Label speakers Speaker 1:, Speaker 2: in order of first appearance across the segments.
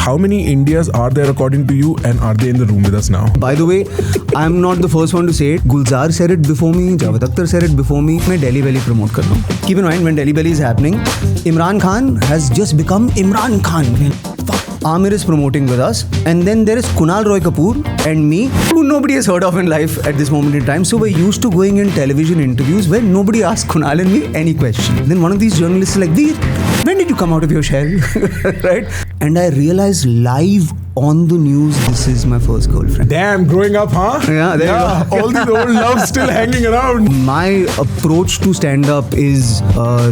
Speaker 1: how many Indias are there according to you, and are they in the room with us now?
Speaker 2: By the way, I'm not the first one to say it. Gulzar said it before me, Javed Akhtar said it before me. मैं Delhi Belly promote कर रहा हूँ. Keep in mind, when Delhi Belly is happening, Imran Khan has just become Imran Khan. Amir is promoting with us, and then there is Kunal Roy Kapoor and me, who nobody has heard of in life at this moment in time. So we're used to going in television interviews where nobody asks Kunal and me any question. Then one of these journalists is like, Veer, when did you come out of your shell? Right? And I realized live on the news, this is my first girlfriend.
Speaker 1: Damn, growing up, huh?
Speaker 2: Yeah, there you go.
Speaker 1: All these old loves still hanging around.
Speaker 2: My approach to stand-up is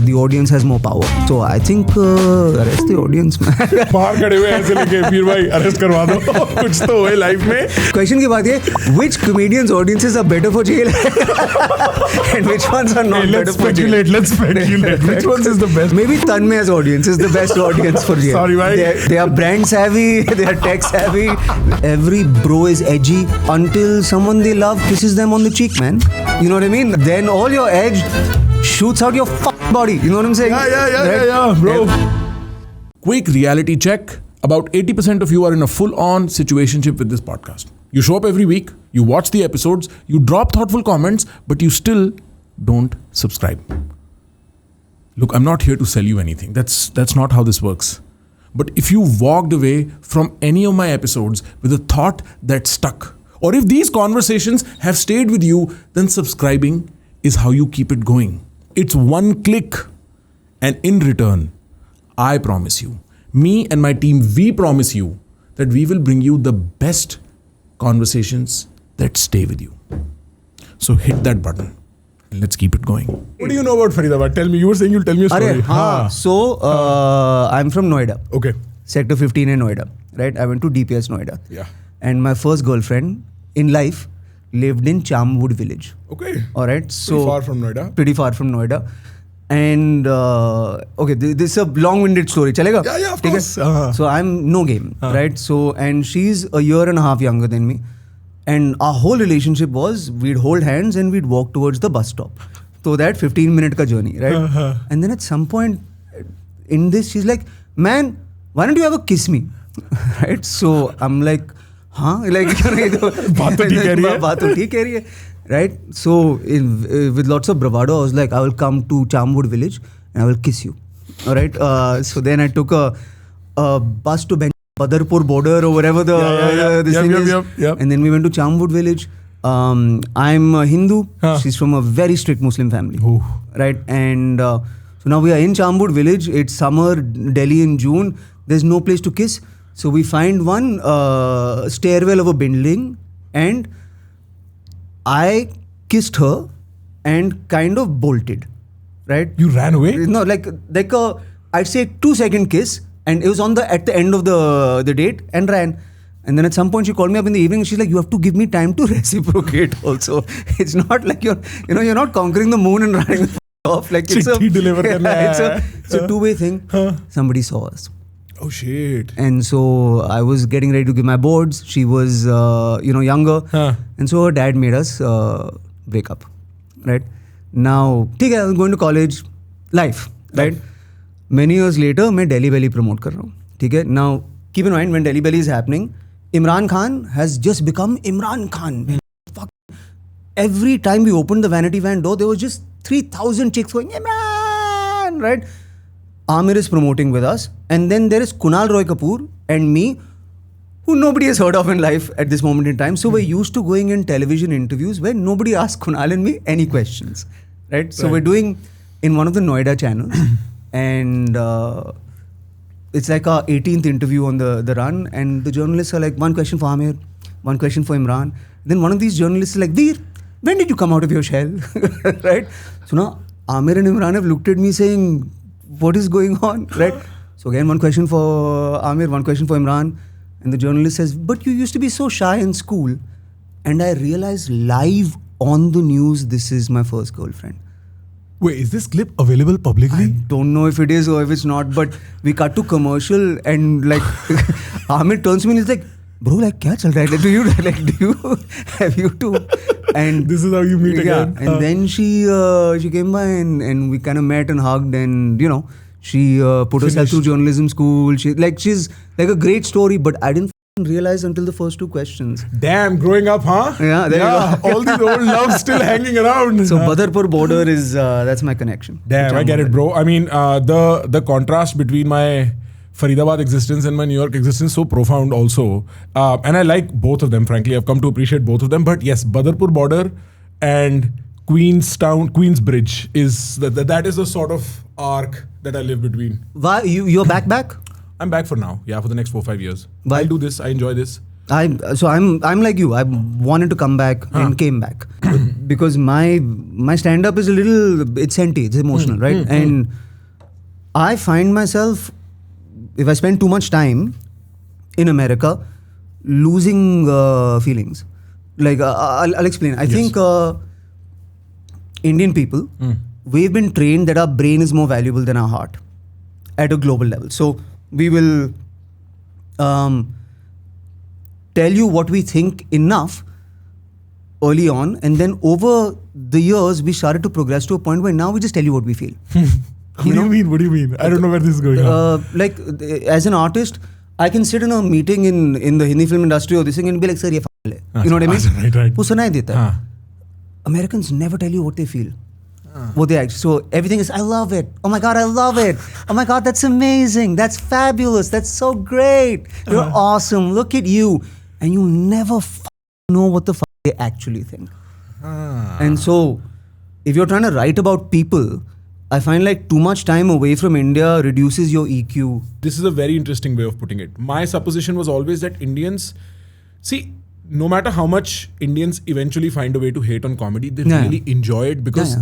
Speaker 2: the audience has more power. So I think arrest the audience, man.
Speaker 1: बाहर खड़े हुए ऐसे लेके वीर भाई arrest करवा दो कुछ तो हुए लाइफ में.
Speaker 2: Question की बात है, which comedians' audiences are better for jail and which ones are not better for jail?
Speaker 1: Let's speculate. Which ones is the best?
Speaker 2: Maybe Tanmay's audience is the best audience for jail.
Speaker 1: Sorry, bhai.
Speaker 2: They are brand savvy, they are tech savvy. Every bro is edgy until someone they love kisses them on the cheek, man. You know what I mean? Then all your edge shoots out your body. You know what I'm saying?
Speaker 1: Yeah, bro. Quick reality check. About 80% of you are in a full-on situationship with this podcast. You show up every week, you watch the episodes, you drop thoughtful comments, but you still don't subscribe. Look, I'm not here to sell you anything. That's not how this works. But if you walked away from any of my episodes with a thought that stuck, or if these conversations have stayed with you, then subscribing is how you keep it going. It's one click. And in return, I promise you, me and my team, we promise you that we will bring you the best conversations that stay with you. So hit that button and let's keep it going. What do you know about Faridabad? Tell me. You were saying you'll tell me a story.
Speaker 2: So, I'm from Noida.
Speaker 1: Okay.
Speaker 2: Sector 15 in Noida. Right? I went to DPS Noida.
Speaker 1: Yeah.
Speaker 2: And my first girlfriend in life lived in Chamwood village.
Speaker 1: Okay.
Speaker 2: All right. So
Speaker 1: Pretty far from Noida.
Speaker 2: And okay, this is a long-winded story. Chalega?
Speaker 1: Yeah, of course.
Speaker 2: So I'm no game, right? So, and she's a year and a half younger than me. And our whole relationship was we'd hold hands and we'd walk towards the bus stop. So that 15-minute ka journey, right? And then at some point in this, she's like, man, why don't you ever kiss me? Right? So I'm like, huh? Like, baat to theek hai rahi hai. Right? So with lots of bravado, I was like, I will come to Chamwood village and I will kiss you. All right? So then I took a bus to Badarpur border or whatever this thing is. And then we went to Chamwood village. I'm a Hindu. She's from a very strict Muslim family.
Speaker 1: Ooh.
Speaker 2: Right? And so now we are in Chamwood village. It's summer, Delhi in June. There's no place to kiss. So we find one stairwell of a building and I kissed her and kind of bolted, right?
Speaker 1: You ran away?
Speaker 2: No, like a, I'd say 2-second kiss, and it was at the end of the date, and ran. And then at some point she called me up in the evening and she's like, you have to give me time to reciprocate also. It's not like you're not conquering the moon and running off. Like it's a two-way thing. Somebody saw us.
Speaker 1: Oh shit.
Speaker 2: And so I was getting ready to give my boards. She was, younger. And so her dad made us break up. Right? Now, I was going to college. Life. Right? Many years later, I'm Delhi Belly promote kar raha hu. Okay? Now, keep in mind, when Delhi Belly is happening, Imran Khan has just become Imran Khan. Every time we opened the vanity van door, there was just 3,000 chicks going, Imran! Right? Amir is promoting with us, and then there is Kunal Roy Kapoor and me, who nobody has heard of in life at this moment in time. So we're used to going in television interviews where nobody asks Kunal and me any questions, right? So we're doing in one of the Noida channels, and it's like our 18th interview on the run, and the journalists are like, one question for Amir, one question for Imran. Then one of these journalists is like, Veer, when did you come out of your shell? Right? So now Amir and Imran have looked at me saying, what is going on, right? So again, one question for Amir, one question for Imran. And the journalist says, but you used to be so shy in school. And I realized live on the news, this is my first girlfriend.
Speaker 1: Wait, is this clip available publicly?
Speaker 2: I don't know if it is or if it's not, but we cut to commercial and like Amir turns to me and he's like, bro, like, kya chal raha hai? Have you two? And
Speaker 1: this is how you meet again.
Speaker 2: And then she came by and we kind of met and hugged, and She put herself through journalism school. She's like a great story, but I didn't realize until the first two questions.
Speaker 1: Damn, growing up, huh?
Speaker 2: Yeah, there you go.
Speaker 1: All these old loves still hanging around.
Speaker 2: So Badarpur border is that's my connection.
Speaker 1: Damn, I get it, bro. I mean, the contrast between my Faridabad existence and my New York existence so profound also. And I like both of them, frankly. I've come to appreciate both of them. But yes, Badarpur border and Queensbridge is that is the sort of arc that I live between.
Speaker 2: Why you're back?
Speaker 1: I'm back for now. Yeah, for the next 4-5 years.
Speaker 2: Why?
Speaker 1: I'll do this. I enjoy this.
Speaker 2: I'm like you. I wanted to come back and came back because my stand-up is a little, it's senti, it's emotional, right? And I find myself, if I spend too much time in America, losing feelings. Like I'll explain. I think Indian people, we've been trained that our brain is more valuable than our heart at a global level. So we will tell you what we think enough early on, and then over the years we started to progress to a point where now we just tell you what we feel.
Speaker 1: What do you mean? I don't know where this is going.
Speaker 2: Like as an artist, I can sit in a meeting in the Hindi film industry or this thing and be like, sir, ye f***le. You know what I mean?
Speaker 1: Right.
Speaker 2: वो सुनाई देता है. Americans never tell you what they feel. What they actually, so everything is, I love it. Oh my God, I love it. Oh my God, that's amazing. That's fabulous. That's so great. You're awesome. Look at you. And you never know what the fuck they actually think. And so, if you're trying to write about people, I find like too much time away from India reduces your EQ.
Speaker 1: This is a very interesting way of putting it. My supposition was always that Indians, see, no matter how much Indians eventually find a way to hate on comedy, they really enjoy it because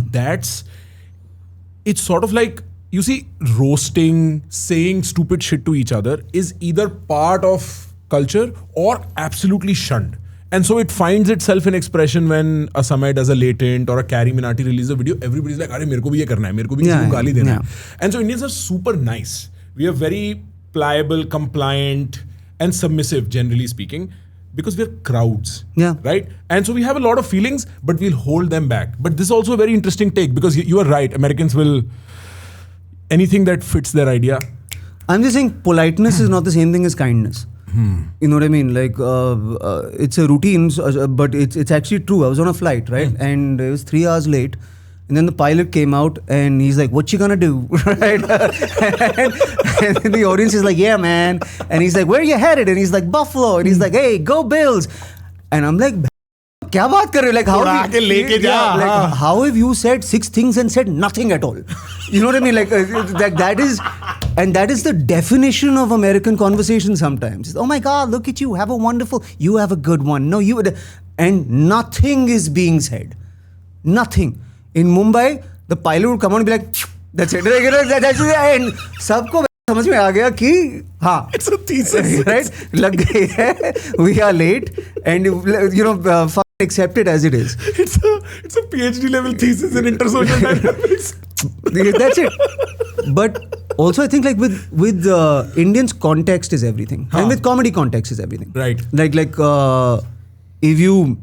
Speaker 1: it's sort of like, you see, roasting, saying stupid shit to each other is either part of culture or absolutely shunned. And so it finds itself in expression when a Samay does a latent or a Carrie Minati releases a video. Everybody's like, "Arey, mereko bhi ye karna hai, mereko bhi kisi ko gaali dena hai." And so Indians are super nice. We are very pliable, compliant, and submissive, generally speaking, because we're crowds. Right? And so we have a lot of feelings, but we'll hold them back. But this is also a very interesting take because you are right. Americans will anything that fits their idea.
Speaker 2: I'm just saying politeness is not the same thing as kindness. You know what I mean? Like it's a routine, but it's actually true. I was on a flight, right? And it was 3 hours late. And then the pilot came out and he's like, "What you gonna do?" Right? and the audience is like, "Yeah, man." And he's like, "Where you headed?" And he's like, "Buffalo." And he's like, "Hey, go Bills." And I'm like, "Kya baat kar rahe ho? Like, how have you said 6 things and said nothing at all?" You know what I mean? Like that is. And that is the definition of American conversation sometimes. Oh my God, look at you, have a wonderful, you have a good one. No, you, and nothing is being said. Nothing. In Mumbai, the pilot would come on and be like, that's it. That's it. And sabko समझ में आ गया कि हाँ.
Speaker 1: It's a thesis.
Speaker 2: Right? लग गई है. We are late. And accept it as it is.
Speaker 1: It's a PhD level thesis in intersocial dynamics.
Speaker 2: That's it. But also I think like with Indians, context is everything. And with comedy, context is everything.
Speaker 1: Right.
Speaker 2: Like if you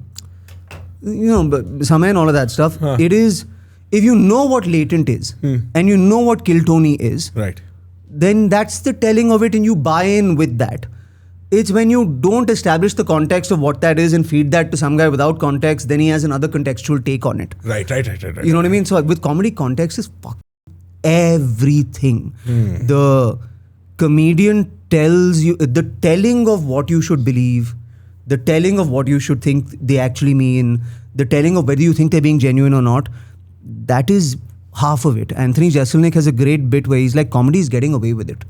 Speaker 2: Samay and all of that stuff, it is, if you know what latent is and you know what kill Tony is,
Speaker 1: right,
Speaker 2: then that's the telling of it and you buy in with that. It's when you don't establish the context of what that is and feed that to some guy without context, then he has another contextual take on it.
Speaker 1: Right.
Speaker 2: You know what I mean? So with comedy, context is everything. The comedian tells you, the telling of what you should believe, the telling of what you should think they actually mean, the telling of whether you think they're being genuine or not, that is half of it. Anthony Jeselnik has a great bit where he's like, comedy is getting away with it.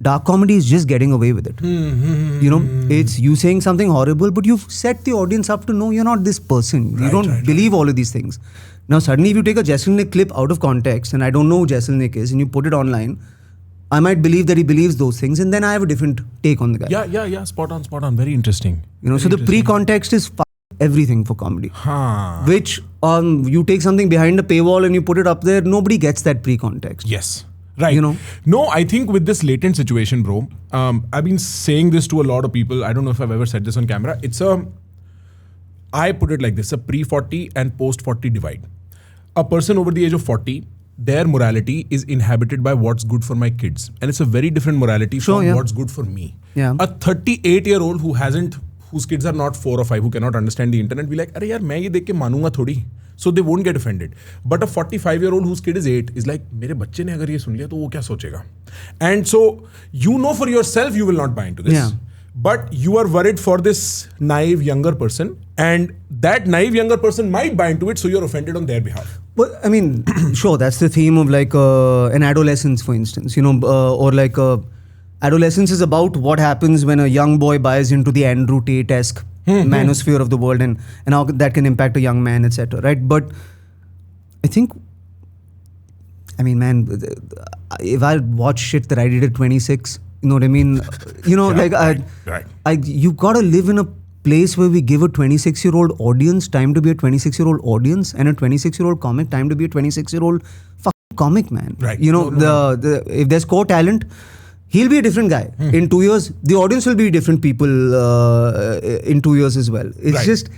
Speaker 2: Dark comedy is just getting away with it. You know, it's you saying something horrible, but you've set the audience up to know you're not this person. You don't believe all of these things. Now, suddenly if you take a Jeselnik clip out of context, and I don't know who Jeselnik is, and you put it online, I might believe that he believes those things, and then I have a different take on the guy.
Speaker 1: Yeah. Spot on. Very interesting.
Speaker 2: You know, so the pre-context is everything for comedy. Which, you take something behind a paywall and you put it up there, nobody gets that pre-context.
Speaker 1: Yes. Right.
Speaker 2: You know?
Speaker 1: No, I think with this latent situation, bro, I've been saying this to a lot of people. I don't know if I've ever said this on camera. I put it like this, a pre-40 and post-40 divide. A person over the age of 40 their morality is inhabited by what's good for my kids. And it's a very different morality from what's good for me.
Speaker 2: Yeah.
Speaker 1: A 38-year-old whose kids are not 4 or 5, who cannot understand the internet, be like, "Arey yaar, main ye dekh ke manunga thodi." So they won't get offended. But a 45-year-old whose kid is 8 is like, मेरे बच्चे ने अगर ये सुन लिया तो वो क्या सोचेगा? And so you know for yourself you will not buy into this.
Speaker 2: Yeah.
Speaker 1: But you are worried for this naive younger person, and that naive younger person might buy into it, so you're offended on their behalf.
Speaker 2: Well, I mean, sure, that's the theme of like an adolescence, for instance, or like adolescence is about what happens when a young boy buys into the Andrew Tate-esque manosphere of the world, and how that can impact a young man, etc. Right? But I think, I mean, man, if I watch shit that I did at 26, you know what I mean? You gotta live in a place where we give a 26-year-old audience time to be a 26-year-old audience, and a 26-year-old comic time to be a 26-year-old fucking comic, man.
Speaker 1: Right.
Speaker 2: If there's core talent, he'll be a different guy. In 2 years, the audience will be different people in 2 years as well. It's just,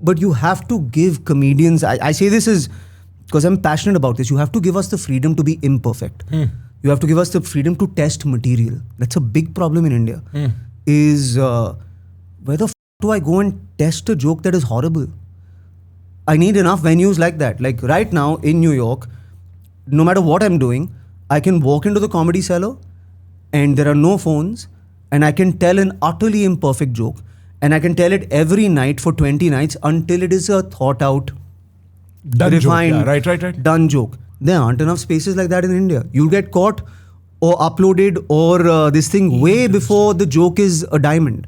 Speaker 2: but you have to give comedians, I say this is because I'm passionate about this, you have to give us the freedom to be imperfect. You have to give us the freedom to test material. That's a big problem in India. Is where the do I go and test a joke that is horrible? I need enough venues like that. Like right now in New York, no matter what I'm doing, I can walk into the Comedy Cellar and there are no phones, and I can tell an utterly imperfect joke, and I can tell it every night for 20 nights until it is a thought out,
Speaker 1: Done
Speaker 2: refined,
Speaker 1: joke. Yeah, right.
Speaker 2: done joke. There aren't enough spaces like that in India. You'll get caught or uploaded or this thing way before the joke is a diamond.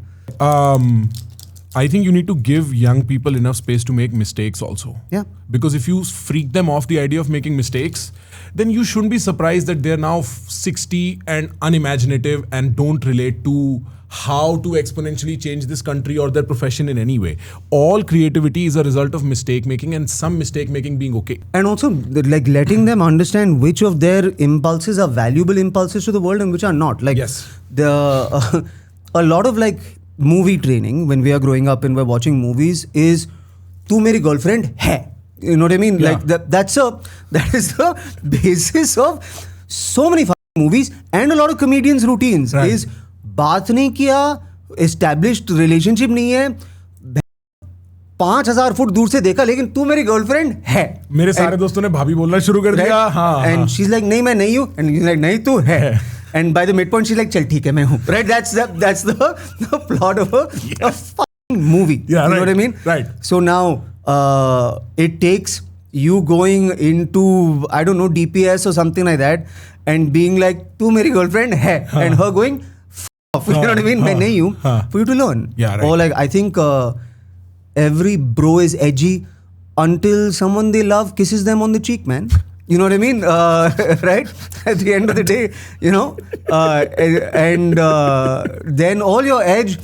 Speaker 1: I think you need to give young people enough space to make mistakes also.
Speaker 2: Yeah.
Speaker 1: Because if you freak them off the idea of making mistakes, then you shouldn't be surprised that they're now 60 and unimaginative and don't relate to how to exponentially change this country or their profession in any way. All creativity is a result of mistake making, and some mistake making being okay.
Speaker 2: And also like letting them understand which of their impulses are valuable impulses to the world and which are not. Like a lot of like movie training when we are growing up and we're watching movies is "Tu meri girlfriend hai." You know what I mean?
Speaker 1: Yeah.
Speaker 2: Like that is the basis of so many movies and a lot of comedians' routines.
Speaker 1: Right.
Speaker 2: Is बात नहीं किया, established relationship नहीं है, 5000 foot दूर से देखा, लेकिन तू मेरी गर्लफ्रेंड है.
Speaker 1: मेरे सारे दोस्तों ने भाभी बोलना शुरू कर दिया.
Speaker 2: And she's like, नहीं मैं नहीं हूँ, and he's like, नहीं तू है. And by the midpoint she's like, चल ठीक है मैं हूँ. Right? That's the plot of a fucking movie.
Speaker 1: Yeah,
Speaker 2: you know what I mean?
Speaker 1: Right.
Speaker 2: So now it takes you going into, I don't know, DPS or something like that, and being like, तू मेरी girlfriend है, and her going, you know what I mean? मैं नहीं हूँ, for you to learn.
Speaker 1: Yeah, right.
Speaker 2: Or like, I think every bro is edgy until someone they love kisses them on the cheek, man. You know what I mean? Right? At the end of the day, then all your edge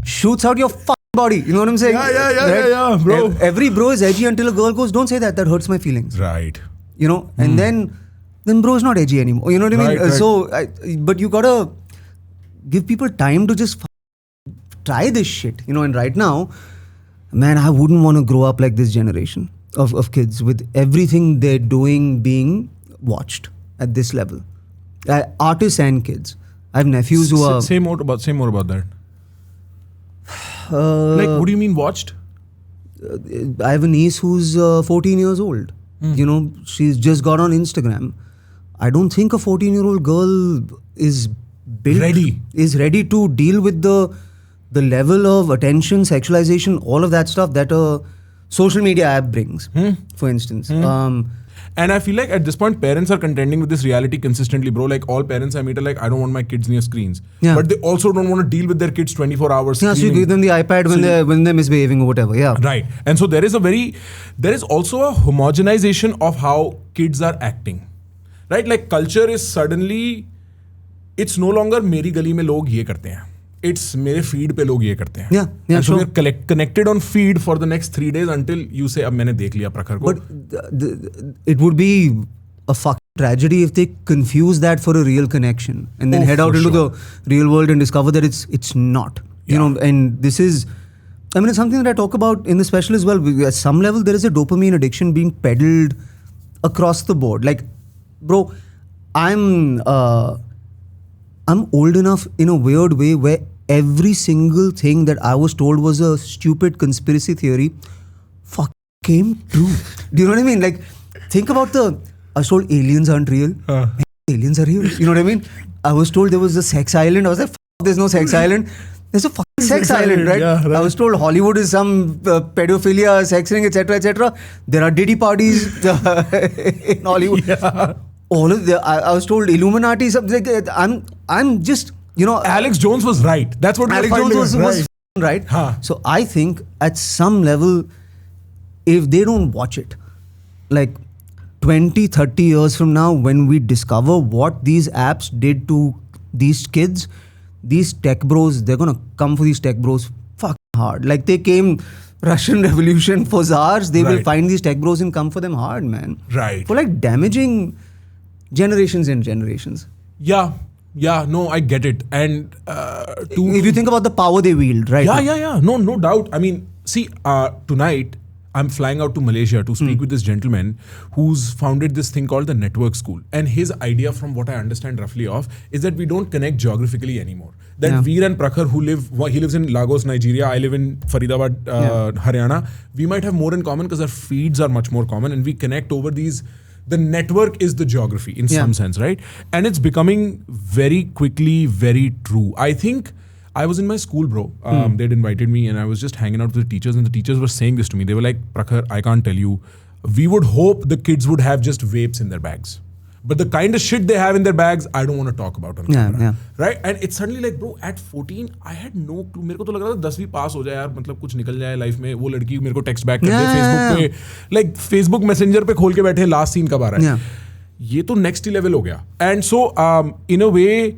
Speaker 2: shoots out your fucking body. You know what I'm saying?
Speaker 1: Yeah, bro.
Speaker 2: Every bro is edgy until a girl goes, don't say that hurts my feelings.
Speaker 1: Right.
Speaker 2: And then bro is not edgy anymore. You know what I mean?
Speaker 1: Right.
Speaker 2: So, but you gotta give people time to just try this shit. And right now, man, I wouldn't want to grow up like this generation of kids with everything they're doing being watched at this level. Artists and kids. I have nephews who are...
Speaker 1: Say more about that. Like, what do you mean watched?
Speaker 2: I have a niece who's 14 years old. She's just got on Instagram. I don't think a 14-year-old girl is ready to deal with the level of attention, sexualization, all of that stuff that a social media app brings, for instance.
Speaker 1: And I feel like at this point, parents are contending with this reality consistently, bro. Like all parents I meet are like, I don't want my kids near screens. Yeah. But they also don't want to deal with their kids 24 hours.
Speaker 2: Yeah, so you give them the iPad when they're misbehaving or whatever. Yeah.
Speaker 1: Right. And so there is also a homogenization of how kids are acting. Right? Like culture is suddenly, it's no longer मेरी गली में लोग ये करते हैं. It's मेरे feed पे लोग ये करते हैं.
Speaker 2: Yeah,
Speaker 1: and so
Speaker 2: sure.
Speaker 1: we're connected on feed for the next 3 days until you say, अब मैंने देख लिया प्रखर को.
Speaker 2: But it would be a fucking tragedy if they confuse that for a real connection and then head out into the real world and discover that it's not. And this is, it's something that I talk about in the special as well. At some level, there is a dopamine addiction being peddled across the board. Like, bro, I'm old enough in a weird way where every single thing that I was told was a stupid conspiracy theory came true. Do you know what I mean? Like, think about I was told aliens aren't real. Aliens are real. You know what I mean? I was told there was a sex island. I was like, there's no sex island. There's a fucking sex island, right?
Speaker 1: Yeah, right?
Speaker 2: I was told Hollywood is some pedophilia, sex ring, etc., etc. There are Diddy parties in Hollywood.
Speaker 1: Yeah.
Speaker 2: All of I was told Illuminati. Something. I'm just,
Speaker 1: Alex Jones was right. That's what
Speaker 2: Alex Jones was right. So I think at some level, if they don't watch it, like 20, 30 years from now, when we discover what these apps did to these kids, these tech bros, they're going to come for these tech bros fucking hard. Like they came Russian Revolution for czars, they will find these tech bros and come for them hard, man.
Speaker 1: Right.
Speaker 2: For like damaging generations and generations.
Speaker 1: Yeah, no, I get it. And
Speaker 2: if you think about the power they wield, right?
Speaker 1: Yeah. No doubt. I mean, see, tonight, I'm flying out to Malaysia to speak with this gentleman who's founded this thing called the Network School. And his idea, from what I understand roughly of, is that we don't connect geographically anymore. That Veer and Prakhar, he lives in Lagos, Nigeria, I live in Faridabad, Haryana. We might have more in common because our feeds are much more common and we connect over these. The network is the geography in some sense, right? And it's becoming very quickly very true. I think I was in my school, bro. They'd invited me and I was just hanging out with the teachers and the teachers were saying this to me. They were like, Prakhar, I can't tell you. We would hope the kids would have just vapes in their bags. But the kind of shit they have in their bags, I don't want to talk about on camera. Right? And it's suddenly like, bro, at 14, I had no clue. मेरे को तो लग रहा था 10वीं पास हो जाए यार, मतलब कुछ निकल जाए लाइफ में. वो लड़की मेरे को टेक्स्ट बैक कर दे फेसबुक पे, लाइक फेसबुक मैसेंजर पे खोल के बैठे लास्ट सीन कब आ रहा है. ये तो नेक्स्ट लेवल हो गया. And so in a way,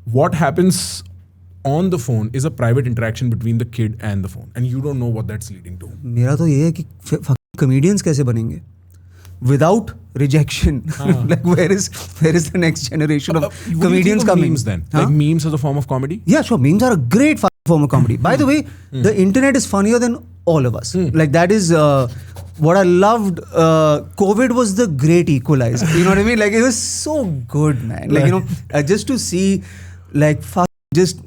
Speaker 1: what happens on the phone is a private interaction between the kid and the phone, and you don't know what that's leading to.
Speaker 2: मेरा तो ये है कि comedians कैसे बनेंगे without rejection? Like where is the next generation of comedians coming?
Speaker 1: Memes then, like memes as a form of comedy.
Speaker 2: Yeah, sure. Memes are a great form of comedy. By the way, the internet is funnier than all of us. Like that is what I loved. COVID was the great equalizer. You know what I mean? Like it was so good, man. Like just to see, like just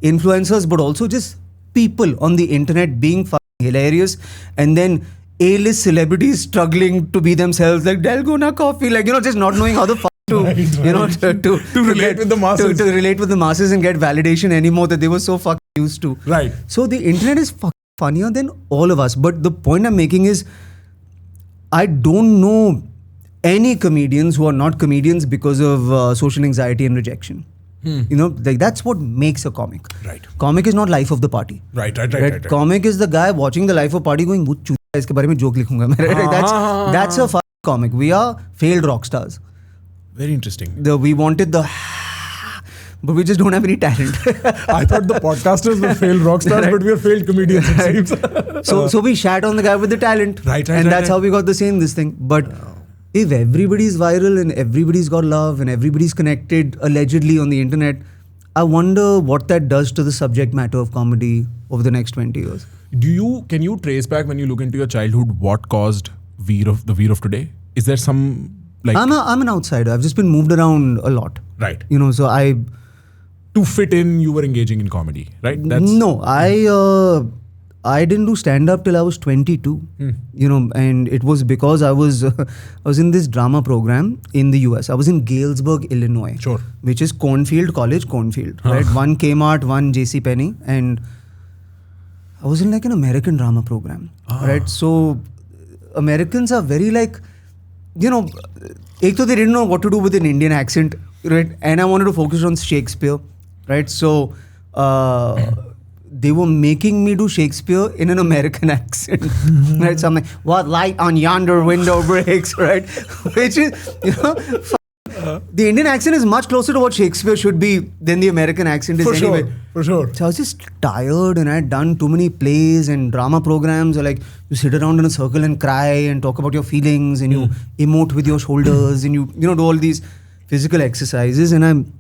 Speaker 2: influencers, but also just people on the internet being hilarious, and then A-list celebrities struggling to be themselves, like Dalgona Coffee, like just not knowing how the to
Speaker 1: to relate with the masses,
Speaker 2: to relate with the masses and get validation anymore that they were so used to.
Speaker 1: Right.
Speaker 2: So the internet is funnier than all of us. But the point I'm making is, I don't know any comedians who are not comedians because of social anxiety and rejection. Like that's what makes a comic.
Speaker 1: Right.
Speaker 2: Comic is not life of the party.
Speaker 1: Right.
Speaker 2: Comic is the guy watching the life of party going, इसके बारे में joke लिखूंगा मैं. That's a fun comic. We are failed rock stars.
Speaker 1: Very interesting.
Speaker 2: We wanted but we just don't have any talent.
Speaker 1: I thought the podcasters were failed rock stars, but we are failed comedians, it seems.
Speaker 2: So we shat on the guy with the talent.
Speaker 1: Right.
Speaker 2: And that's how we got this thing. But if everybody's viral and everybody's got love and everybody's connected allegedly on the internet, I wonder what that does to the subject matter of comedy over the next 20 years.
Speaker 1: Can you trace back, when you look into your childhood, what caused the Veer of today? Is there some like...
Speaker 2: I'm an outsider. I've just been moved around a lot.
Speaker 1: Right.
Speaker 2: So
Speaker 1: to fit in, you were engaging in comedy, right?
Speaker 2: No, I didn't do stand-up till I was 22. And it was because I was in this drama program in the US. I was in Galesburg, Illinois.
Speaker 1: Sure.
Speaker 2: Which is Cornfield, right? One Kmart, one JCPenney, and I was in like an American drama program, right? So Americans are very like, they didn't know what to do with an Indian accent, right? And I wanted to focus on Shakespeare, right? So they were making me do Shakespeare in an American accent, right? So I'm like, what light on yonder window breaks, right? Which is, the Indian accent is much closer to what Shakespeare should be than the American accent is anyway.
Speaker 1: For sure.
Speaker 2: So I was just tired, and I had done too many plays and drama programs where like you sit around in a circle and cry and talk about your feelings and you emote with your shoulders and you do all these physical exercises. And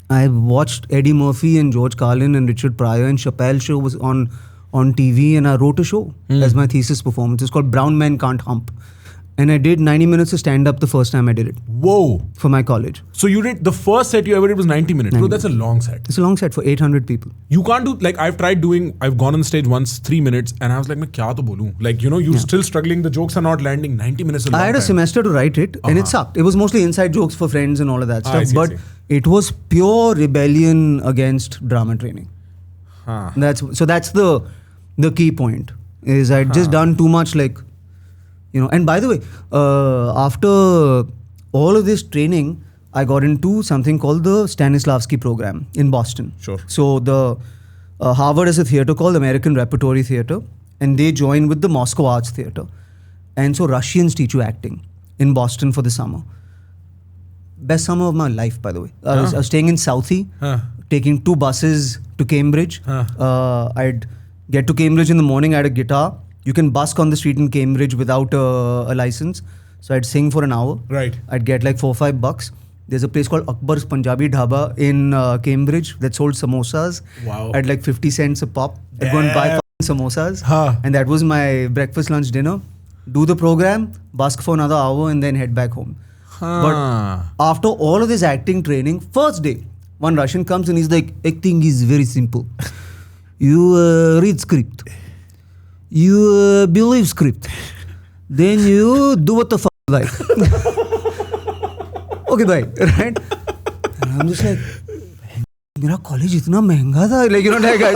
Speaker 2: I watched Eddie Murphy and George Carlin and Richard Pryor, and Chappelle show was on TV, and I wrote a show as my thesis performance. It's called Brown Men Can't Hump. And I did 90 minutes of stand-up the first time I did it
Speaker 1: Whoa.
Speaker 2: for my college.
Speaker 1: So you did, the first set you ever did was 90 minutes. Bro, that's a long set.
Speaker 2: It's a long set for 800 people.
Speaker 1: You can't do, like, I've gone on stage once 3 minutes and I was like, मैं क्या तो बोलूं? Like, you know, you're still struggling, the jokes are not landing. 90 minutes is a long
Speaker 2: I had a
Speaker 1: time.
Speaker 2: semester to write it and it sucked. It was mostly inside jokes for friends and all of that stuff.
Speaker 1: I see.
Speaker 2: It was pure rebellion against drama training.
Speaker 1: Huh.
Speaker 2: That's the key point. Is I'd just done too much, like, you know. And by the way, after all of this training, I got into something called the Stanislavski program in Boston.
Speaker 1: Sure.
Speaker 2: So the Harvard has a theater called American Repertory Theater, and they join with the Moscow Arts Theater. And so Russians teach you acting in Boston for the summer. Best summer of my life, by the way. I was staying in Southie, taking 2 buses to Cambridge. I'd get to Cambridge in the morning. I had a guitar. You can busk on the street in Cambridge without a license. So I'd sing for an hour.
Speaker 1: Right.
Speaker 2: I'd get like $4 or $5. There's a place called Akbar's Punjabi Dhaba in Cambridge that sold samosas.
Speaker 1: Wow.
Speaker 2: At like 50 cents a pop. I'd go and buy samosas. And that was my breakfast, lunch, dinner. Do the program, busk for another hour and then head back home. But after all of this acting training, first day, one Russian comes and he's like, acting is very simple. You read script. You believe script. Then you do what the fuck you like. Okay, bye. Right? And I'm just like, मेरा college इतना महंगा था. Like, you know, like I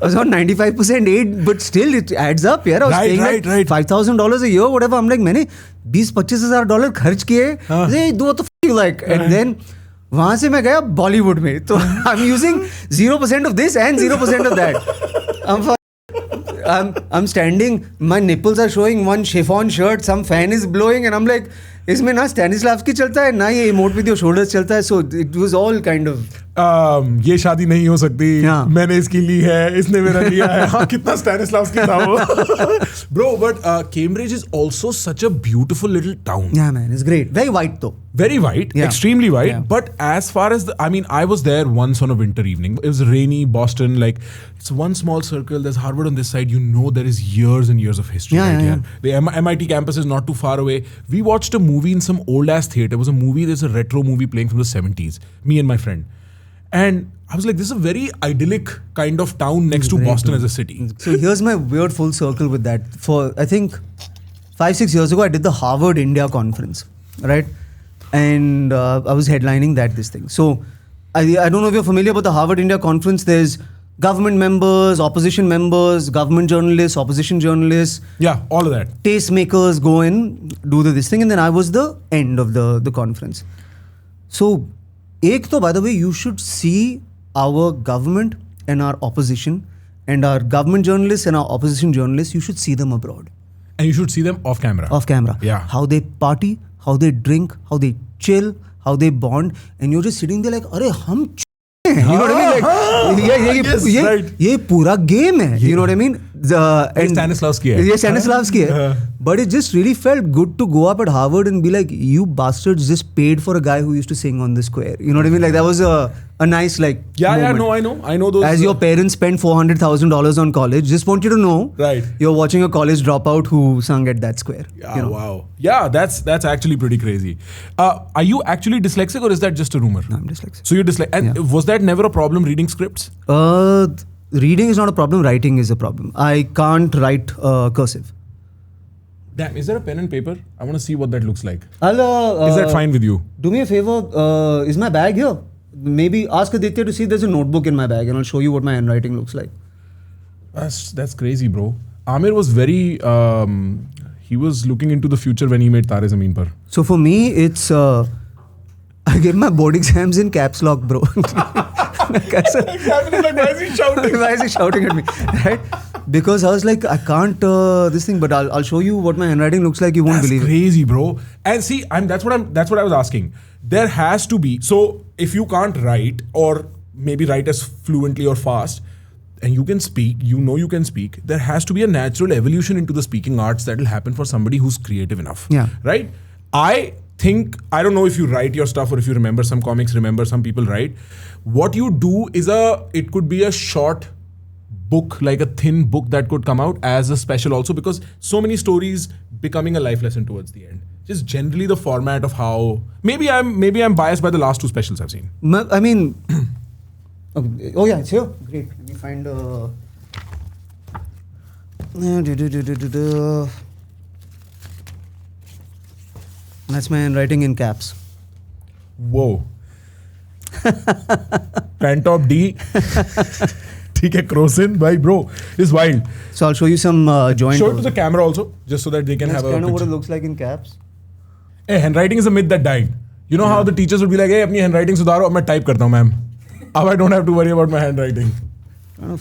Speaker 2: was on 95% aid, but still it adds up. Yeah, I was paying like $5,000 a year, whatever. I'm like, मैंने $20,000-25,000 खर्च किए. Say, do what the fuck you like. And then वहाँ से मैं गया Bollywood में. तो I'm using 0% of this and 0% of that. I'm standing, my nipples are showing, one chiffon shirt, some fan is blowing, and I'm like, इसमें ना Stanislavski चलता है ना ये emote with your shoulders चलता है. So it was all kind of
Speaker 1: ये शादी नहीं हो सकती, मैंने इसकी ली है, इसने मेरा लिया है. हाँ, कितना Stanislavski था वो. Bro, but Cambridge is also such a beautiful little town.
Speaker 2: Yeah, man, it's great. Very white though.
Speaker 1: Very white, extremely white. But as far as I was there once on a winter evening. It was rainy, Boston, like it's one small circle. There's Harvard on this side. You know there is years and years of history here. The MIT campus is not too far away. We watched a movie in some old ass theater. It was there's a retro movie playing from the 70s. Me and my friend. And I was like, this is a very idyllic kind of town next to Boston as a city.
Speaker 2: So here's my weird full circle with that. For, I think, 5-6 years ago, I did the Harvard India conference, right? And I was headlining this thing. So I don't know if you're familiar with the Harvard India conference. There's government members, opposition members, government journalists, opposition journalists.
Speaker 1: Yeah, all of that.
Speaker 2: Tastemakers go in, do this thing. And then I was the end of the conference. So, by the way, you should see our government and our opposition and our government journalists and our opposition journalists, you should see them abroad.
Speaker 1: And you should see them off camera.
Speaker 2: Off camera.
Speaker 1: Yeah.
Speaker 2: How they party, how they drink, how they chill, how they bond. And you're just sitting there like, Arey, hum you know what I mean? Like, ये पूरा game है. You know what I mean?
Speaker 1: Stanislavski hai.
Speaker 2: Yeah, Stanislavski hai. But it just really felt good to go up at Harvard and be like, you bastards just paid for a guy who used to sing on the square. You know what I mean? Like that was a nice like moment.
Speaker 1: I know those.
Speaker 2: As your parents spent $400,000 on college, just want you to know,
Speaker 1: right?
Speaker 2: You're watching a college dropout who sung at that square.
Speaker 1: Yeah,
Speaker 2: you know?
Speaker 1: Wow. Yeah, that's actually pretty crazy. Are you actually dyslexic or is that just a rumor?
Speaker 2: No, I'm dyslexic.
Speaker 1: So you're dyslexic. And was that never a problem reading scripts?
Speaker 2: Reading is not a problem. Writing is a problem. I can't write cursive.
Speaker 1: Damn, is there a pen and paper? I want to see what that looks like.
Speaker 2: I'll,
Speaker 1: is that fine with you?
Speaker 2: Do me a favor. Is my bag here? Maybe ask Aditya to see there's a notebook in my bag and I'll show you what my handwriting looks like.
Speaker 1: That's crazy, bro. Amir was very... he was looking into the future when he made Tare Zameen Par.
Speaker 2: So for me, it's... I gave my board exams in caps lock, bro.
Speaker 1: Exactly. Like, why is he shouting?
Speaker 2: Why is he shouting at me? Right? Because I was like, I can't this thing, but I'll show you what my handwriting looks like. You won't believe it.
Speaker 1: That's crazy, bro. And see, that's what I was asking. There has to be. So if you can't write or maybe write as fluently or fast, and you can speak, you can speak, there has to be a natural evolution into the speaking arts that will happen for somebody who's creative enough.
Speaker 2: Yeah.
Speaker 1: Right? I don't know if you write your stuff or if you remember some comics, some people write. What you do is it could be a short book, like a thin book that could come out as a special also, because so many stories becoming a life lesson towards the end. Just generally the format of how maybe I'm biased by the last two specials I've seen.
Speaker 2: I mean, oh yeah, it's here. Great. Let me find. That's my handwriting in caps.
Speaker 1: Whoa. Pantop D. ठीक है, Crosin, bhai, bro, is wild.
Speaker 2: So I'll show you some joint.
Speaker 1: Show it to the camera also, just so that they can have a
Speaker 2: kind of
Speaker 1: picture.
Speaker 2: what it looks like in caps.
Speaker 1: Hey, handwriting is a myth that died. You know how the teachers would be like, hey, अपनी handwriting सुधारो, अब मैं type करता हूँ, ma'am. Now I don't have to worry about my handwriting.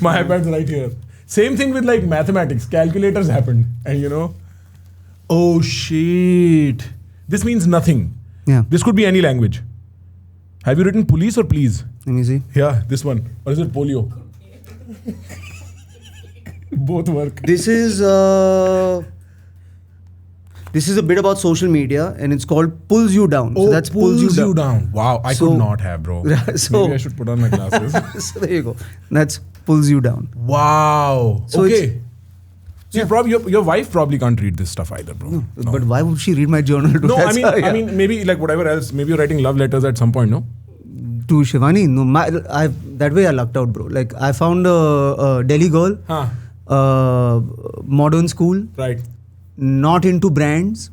Speaker 1: My iPad's right here. Same thing with like mathematics. Calculators happened, and you know, oh shit, this means nothing.
Speaker 2: Yeah.
Speaker 1: This could be any language. Have you written police or please?
Speaker 2: Let me see.
Speaker 1: Yeah, this one. Or is it polio? Both work.
Speaker 2: This is a bit about social media, and it's called Pulls You Down.
Speaker 1: Oh,
Speaker 2: so that's
Speaker 1: pulls you down. Wow, I could not have, bro.
Speaker 2: So,
Speaker 1: maybe I should put on my glasses.
Speaker 2: So there you go. That's Pulls You Down.
Speaker 1: Wow.
Speaker 2: So
Speaker 1: okay. So your wife probably can't read this stuff either, bro.
Speaker 2: No. But why would she read my journal?
Speaker 1: No, I mean, maybe like whatever else. Maybe you're writing love letters at some point, no?
Speaker 2: To Shivani, no. That way I lucked out, bro. Like I found a Delhi girl, modern school,
Speaker 1: right?
Speaker 2: Not into brands,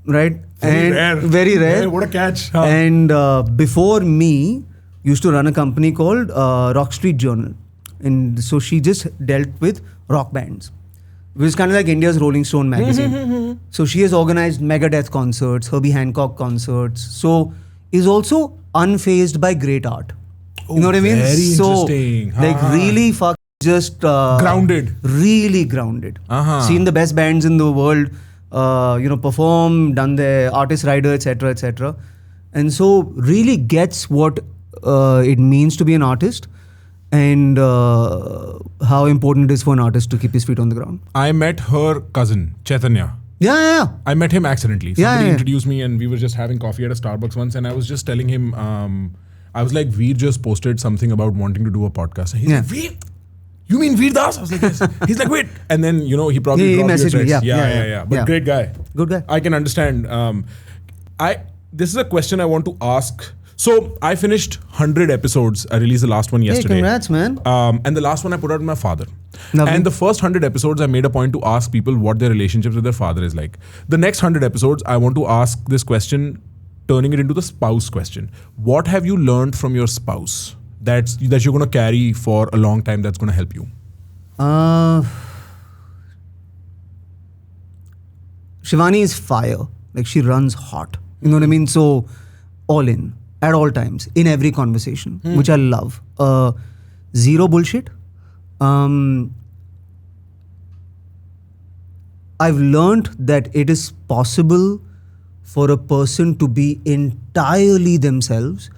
Speaker 2: right?
Speaker 1: Very rare. Yeah, what a catch. Huh?
Speaker 2: And before me, used to run a company called Rock Street Journal, and so she just dealt with rock bands. It was kind of like India's Rolling Stone magazine. So she has organized Megadeth concerts, Herbie Hancock concerts. So is also unfazed by great art.
Speaker 1: Oh,
Speaker 2: you know what I mean?
Speaker 1: Very
Speaker 2: so
Speaker 1: interesting.
Speaker 2: like really just
Speaker 1: grounded.
Speaker 2: Really grounded. Seen the best bands in the world, perform, done the artist rider, etc., etc. And so really gets what it means to be an artist. And how important it is for an artist to keep his feet on the ground.
Speaker 1: I met her cousin, Chaitanya.
Speaker 2: Yeah.
Speaker 1: I met him accidentally. Somebody
Speaker 2: Yeah.
Speaker 1: introduced me and we were just having coffee at a Starbucks once and I was just telling him, I was like, Veer just posted something about wanting to do a podcast. And he's like, Veer? You mean Veer Das? I was like, yes. He's like, wait. And then, he probably dropped
Speaker 2: messaged
Speaker 1: your
Speaker 2: me.
Speaker 1: text.
Speaker 2: Yeah.
Speaker 1: But great guy.
Speaker 2: Good guy.
Speaker 1: I can understand. This is a question I want to ask. So I finished 100 episodes. I released the last one yesterday.
Speaker 2: Hey, congrats, man.
Speaker 1: And the last one I put out with my father.
Speaker 2: Lovely.
Speaker 1: And the first 100 episodes, I made a point to ask people what their relationships with their father is like. The next 100 episodes, I want to ask this question, turning it into the spouse question. What have you learned from your spouse that you're going to carry for a long time that's going to help you?
Speaker 2: Shivani is fire. Like she runs hot. You know what I mean? So all in. At all times, in every conversation, which I love. Zero bullshit. I've learned that it is possible for a person to be entirely themselves,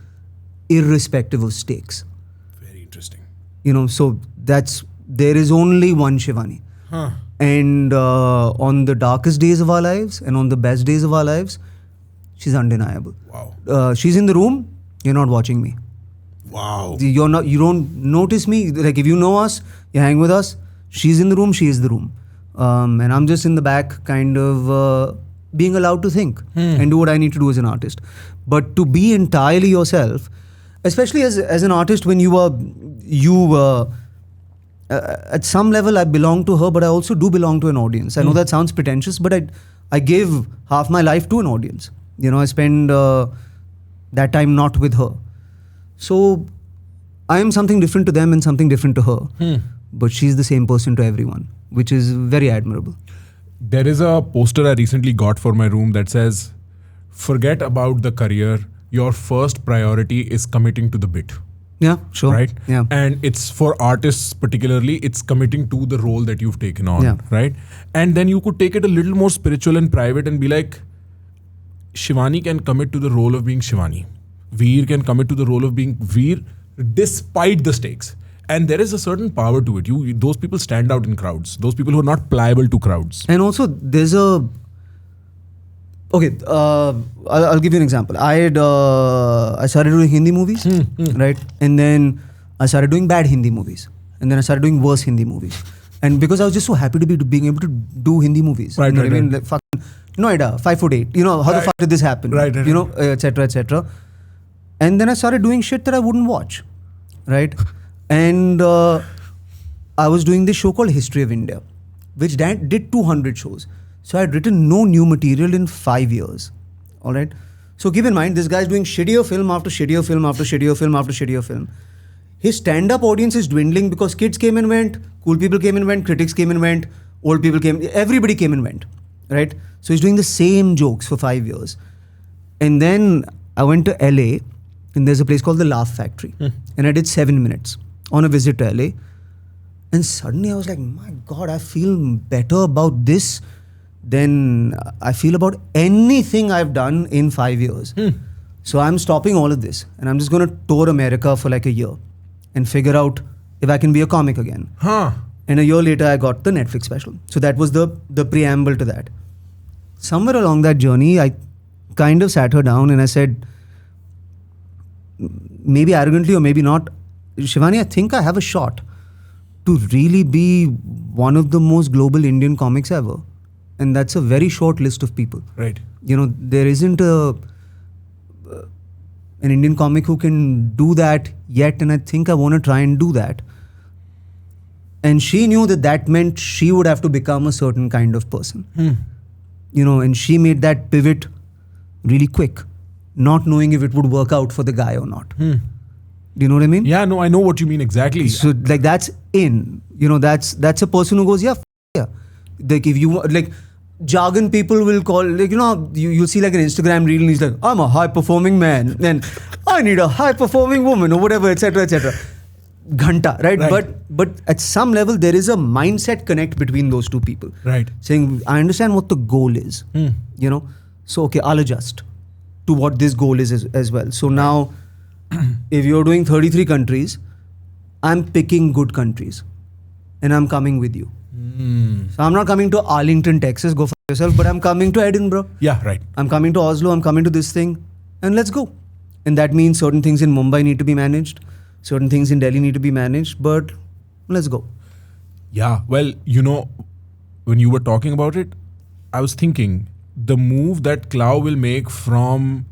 Speaker 2: irrespective of stakes.
Speaker 1: Very interesting.
Speaker 2: So there is only one Shivani. And on the darkest days of our lives and on the best days of our lives, she's undeniable.
Speaker 1: Wow.
Speaker 2: She's in the room, you're not watching me.
Speaker 1: Wow.
Speaker 2: You don't notice me. Like if you know us, you hang with us, she's in the room, she is the room. And I'm just in the back kind of being allowed to think and do what I need to do as an artist. But to be entirely yourself, especially as an artist when at some level I belong to her, but I also do belong to an audience. I know that sounds pretentious, but I give half my life to an audience. I spend that time not with her. So I am something different to them and something different to her. But she's the same person to everyone, which is very admirable.
Speaker 1: There is a poster I recently got for my room that says, forget about the career. Your first priority is committing to the bit.
Speaker 2: Yeah, sure.
Speaker 1: Right?
Speaker 2: Yeah.
Speaker 1: And it's for artists particularly, it's committing to the role that you've taken on.
Speaker 2: Yeah.
Speaker 1: Right? And then you could take it a little more spiritual and private and be like, Shivani can commit to the role of being Shivani. Veer can commit to the role of being Veer despite the stakes. And there is a certain power to it. Those people stand out in crowds. Those people who are not pliable to crowds.
Speaker 2: And also there's I'll give you an example. I started doing Hindi movies, right? And then I started doing bad Hindi movies. And then I started doing worse Hindi movies. And because I was just so happy to be being able to do Hindi movies.
Speaker 1: Right,
Speaker 2: you know
Speaker 1: right,
Speaker 2: what I mean?
Speaker 1: right.
Speaker 2: Like, fucking Noida, 5'8". You know, how the fuck did this happen?
Speaker 1: Right, right,
Speaker 2: you know, etc., etc. And then I started doing shit that I wouldn't watch. Right? And I was doing this show called History of India, which did 200 shows. So I had written no new material in 5 years. All right? So keep in mind, this guy's doing shittier film after shittier film after shittier film after shittier film. His stand-up audience is dwindling because kids came and went, cool people came and went, critics came and went, old people came, everybody came and went, right? So he's doing the same jokes for 5 years. And then I went to LA, and there's a place called the Laugh Factory. And I did 7 minutes on a visit to LA. And suddenly I was like, my God, I feel better about this than I feel about anything I've done in 5 years. So I'm stopping all of this, and I'm just going to tour America for like a year and figure out if I can be a comic again. And a year later, I got the Netflix special. So that was the preamble to that. Somewhere along that journey, I kind of sat her down and I said, maybe arrogantly or maybe not, Shivani, I think I have a shot to really be one of the most global Indian comics ever. And that's a very short list of people.
Speaker 1: Right.
Speaker 2: You know, there isn't an Indian comic who can do that yet, and I think I want to try and do that. And she knew that meant she would have to become a certain kind of person. You know, and she made that pivot really quick, not knowing if it would work out for the guy or not. Do you know what I mean?
Speaker 1: Yeah, no, I know what you mean exactly.
Speaker 2: So like that's in, you know, that's a person who goes, yeah, yeah. Like if you, like jargon people will call, like, you know, you'll see like an Instagram reel and he's like, I'm a high performing man and I need a high performing woman or whatever, etc., etc. Ghanta, right? But at some level there is a mindset connect between those two people.
Speaker 1: Right.
Speaker 2: Saying, I understand what the goal is, you know, so okay, I'll adjust to what this goal is as well. So now, if you're doing 33 countries, I'm picking good countries and I'm coming with you. So I'm not coming to Arlington, Texas, go for yourself, but I'm coming to Edinburgh.
Speaker 1: Yeah, right.
Speaker 2: I'm coming to Oslo, I'm coming to this thing, and let's go. And that means certain things in Mumbai need to be managed, certain things in Delhi need to be managed, but let's go.
Speaker 1: Yeah, well, you know, when you were talking about it, I was thinking the move that Clow will make from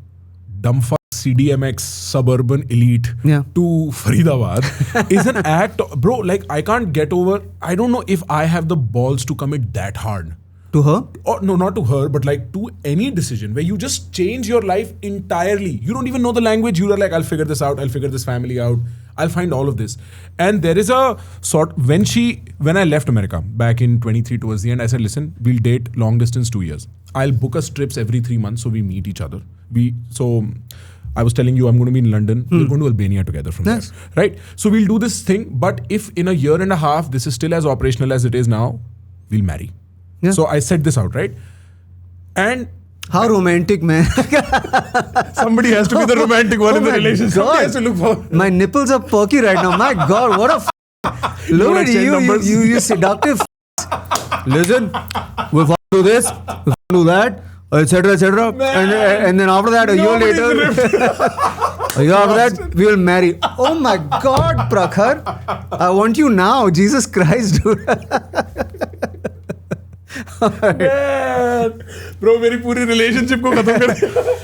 Speaker 1: dumbfuck CDMX suburban elite to Faridabad is an act, bro, like I can't get over, I don't know if I have the balls to commit that hard.
Speaker 2: To her?
Speaker 1: Or no, not to her, but like to any decision where you just change your life entirely. You don't even know the language. You are like, I'll figure this out. I'll figure this family out. I'll find all of this. And there is a sort, when I left America back in 23 towards the end, I said, listen, we'll date long distance 2 years. I'll book us trips every 3 months so we meet each other. So I was telling you, I'm going to be in London. We're going to Albania together from there. Right? So we'll do this thing. But if in a year and a half, this is still as operational as it is now, we'll marry. Yeah. So I set this out, right? And
Speaker 2: how romantic, man.
Speaker 1: Somebody has to be the romantic one in the relationship. Somebody has to look for.
Speaker 2: My nipples are perky right now. My God, what a look at you seductive. Listen, we'll do this, we'll do that, etc., etc. And then after that, a year after that, we will marry. Oh my God, Prakhar. I want you now. Jesus Christ, dude.
Speaker 1: Man, bro, मेरी पूरी relationship को खत्म कर.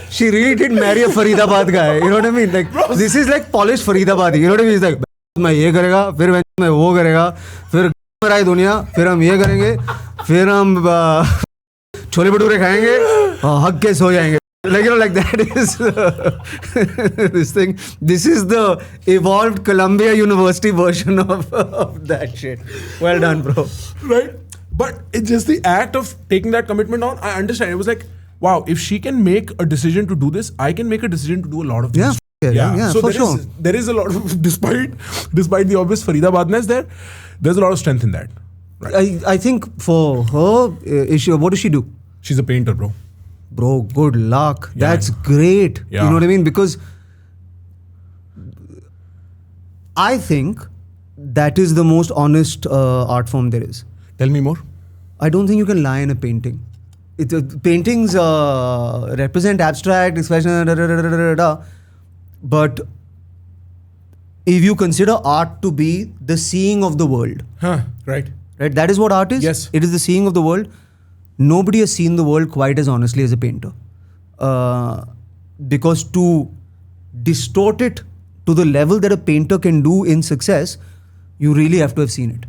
Speaker 2: She really did marry a Faridabad guy. You know what I mean? Like, bro, this is like polished Faridabadi. You know what I mean? He's like, मैं ये करेगा, फिर मैं वो करेगा, फिर मराई दुनिया, फिर हम ये करेंगे, फिर हम छोले भटूरे खाएंगे, हक के सो जाएंगे. Like, you know, like that is this thing. This is the evolved Columbia University version of that shit. Well done, bro.
Speaker 1: Right? But it's just the act of taking that commitment on. I understand. It was like, wow, if she can make a decision to do this, I can make a decision to do a lot of things.
Speaker 2: Yeah,
Speaker 1: so
Speaker 2: for sure.
Speaker 1: There is a lot of, despite the obvious Faridabadness there's a lot of strength in that. Right?
Speaker 2: I think for her, what does she do?
Speaker 1: She's a painter, bro.
Speaker 2: Bro, good luck. Yeah, that's great. Yeah. You know what I mean? Because I think that is the most honest art form there is.
Speaker 1: Tell me more.
Speaker 2: I don't think you can lie in a painting. Paintings represent abstract expression, but if you consider art to be the seeing of the world,
Speaker 1: right,
Speaker 2: right? That is what art is.
Speaker 1: Yes.
Speaker 2: It is the seeing of the world. Nobody has seen the world quite as honestly as a painter. Because to distort it to the level that a painter can do in success, you really have to have seen it.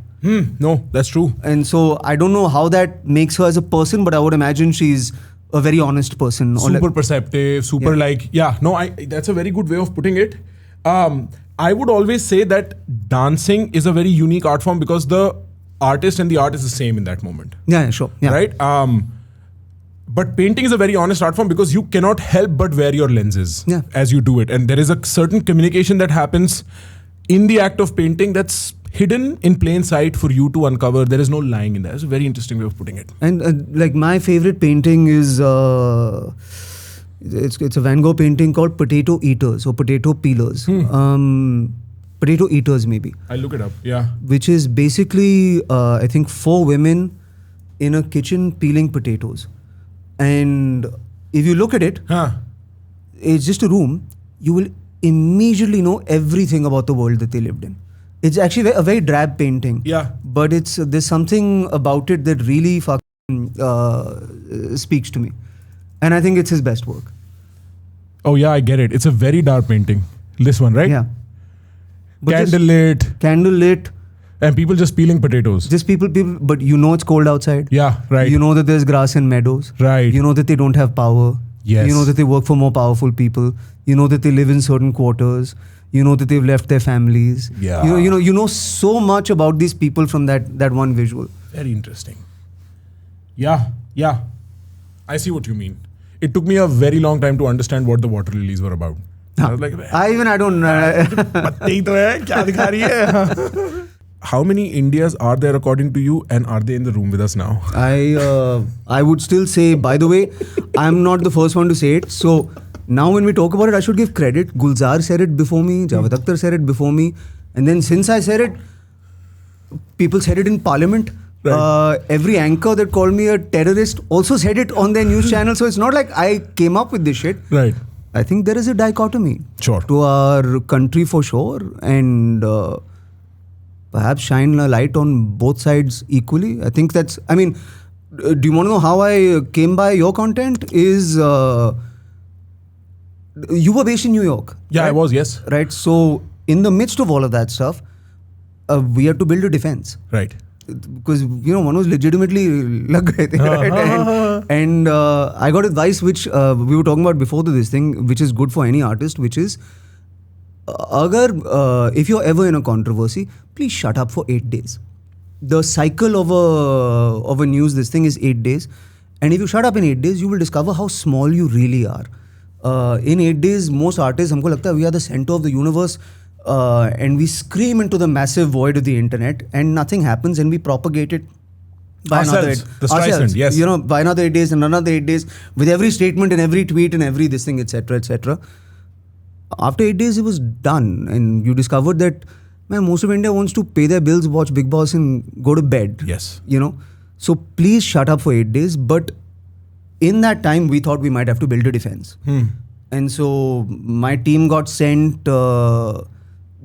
Speaker 1: No, that's true.
Speaker 2: And so I don't know how that makes her as a person, but I would imagine she's a very honest person.
Speaker 1: Super perceptive, super that's a very good way of putting it. I would always say that dancing is a very unique art form because the artist and the art is the same in that moment.
Speaker 2: Yeah, sure. Yeah.
Speaker 1: Right? But painting is a very honest art form because you cannot help but wear your lenses as you do it. And there is a certain communication that happens in the act of painting that's hidden in plain sight for you to uncover. There is no lying in that. It's a very interesting way of putting it.
Speaker 2: And like my favorite painting is it's a Van Gogh painting called Potato Eaters or Potato Peelers. Potato Eaters maybe.
Speaker 1: I'll look it up. Yeah.
Speaker 2: Which is basically I think 4 women in a kitchen peeling potatoes. And if you look at it, it's just a room. You will immediately know everything about the world that they lived in. It's actually a very drab painting.
Speaker 1: Yeah.
Speaker 2: But there's something about it that really speaks to me. And I think it's his best work.
Speaker 1: Oh yeah, I get it. It's a very dark painting. This one, right?
Speaker 2: Yeah.
Speaker 1: Candlelit. And people just peeling potatoes.
Speaker 2: Just people, but you know it's cold outside.
Speaker 1: Yeah, right.
Speaker 2: You know that there's grass in meadows.
Speaker 1: Right.
Speaker 2: You know that they don't have power.
Speaker 1: Yes.
Speaker 2: You know that they work for more powerful people. You know that they live in certain quarters. You know that they've left their families.
Speaker 1: Yeah.
Speaker 2: You know so much about these people from that one visual.
Speaker 1: Very interesting. Yeah. I see what you mean. It took me a very long time to understand what the water lilies were about. I was like,
Speaker 2: I don't
Speaker 1: How many Indias are there according to you, and are they in the room with us now?
Speaker 2: I would still say, by the way, I'm not the first one to say it. So now when we talk about it, I should give credit. Gulzar said it before me. Javed Akhtar said it before me. And then since I said it, people said it in Parliament. Right. Every anchor that called me a terrorist also said it on their news channel. So it's not like I came up with this shit.
Speaker 1: Right.
Speaker 2: I think there is a dichotomy
Speaker 1: to
Speaker 2: our country for sure. And perhaps shine a light on both sides equally. I think do you want to know how I came by your content? You were based in New York.
Speaker 1: Yeah,
Speaker 2: right?
Speaker 1: I was, yes.
Speaker 2: Right. So in the midst of all of that stuff, we had to build a defense.
Speaker 1: Right.
Speaker 2: Because, one was legitimately lag gaye the, right? And I got advice which we were talking about before this thing, which is good for any artist, which is, if you're ever in a controversy, please shut up for 8 days. The cycle of a news, this thing is 8 days. And if you shut up in 8 days, you will discover how small you really are. In 8 days, most artists, humko lagta hai, we are the center of the universe. And we scream into the massive void of the internet and nothing happens, and we propagate it by
Speaker 1: ourselves.
Speaker 2: Ourselves.
Speaker 1: Yes.
Speaker 2: By another 8 days and another 8 days, with every statement and every tweet and every this thing, etc., etc. After 8 days, it was done, and you discovered that most of India wants to pay their bills, watch Big Boss, and go to bed.
Speaker 1: Yes.
Speaker 2: So please shut up for 8 days. But in that time, we thought we might have to build a defense. And so my team got sent.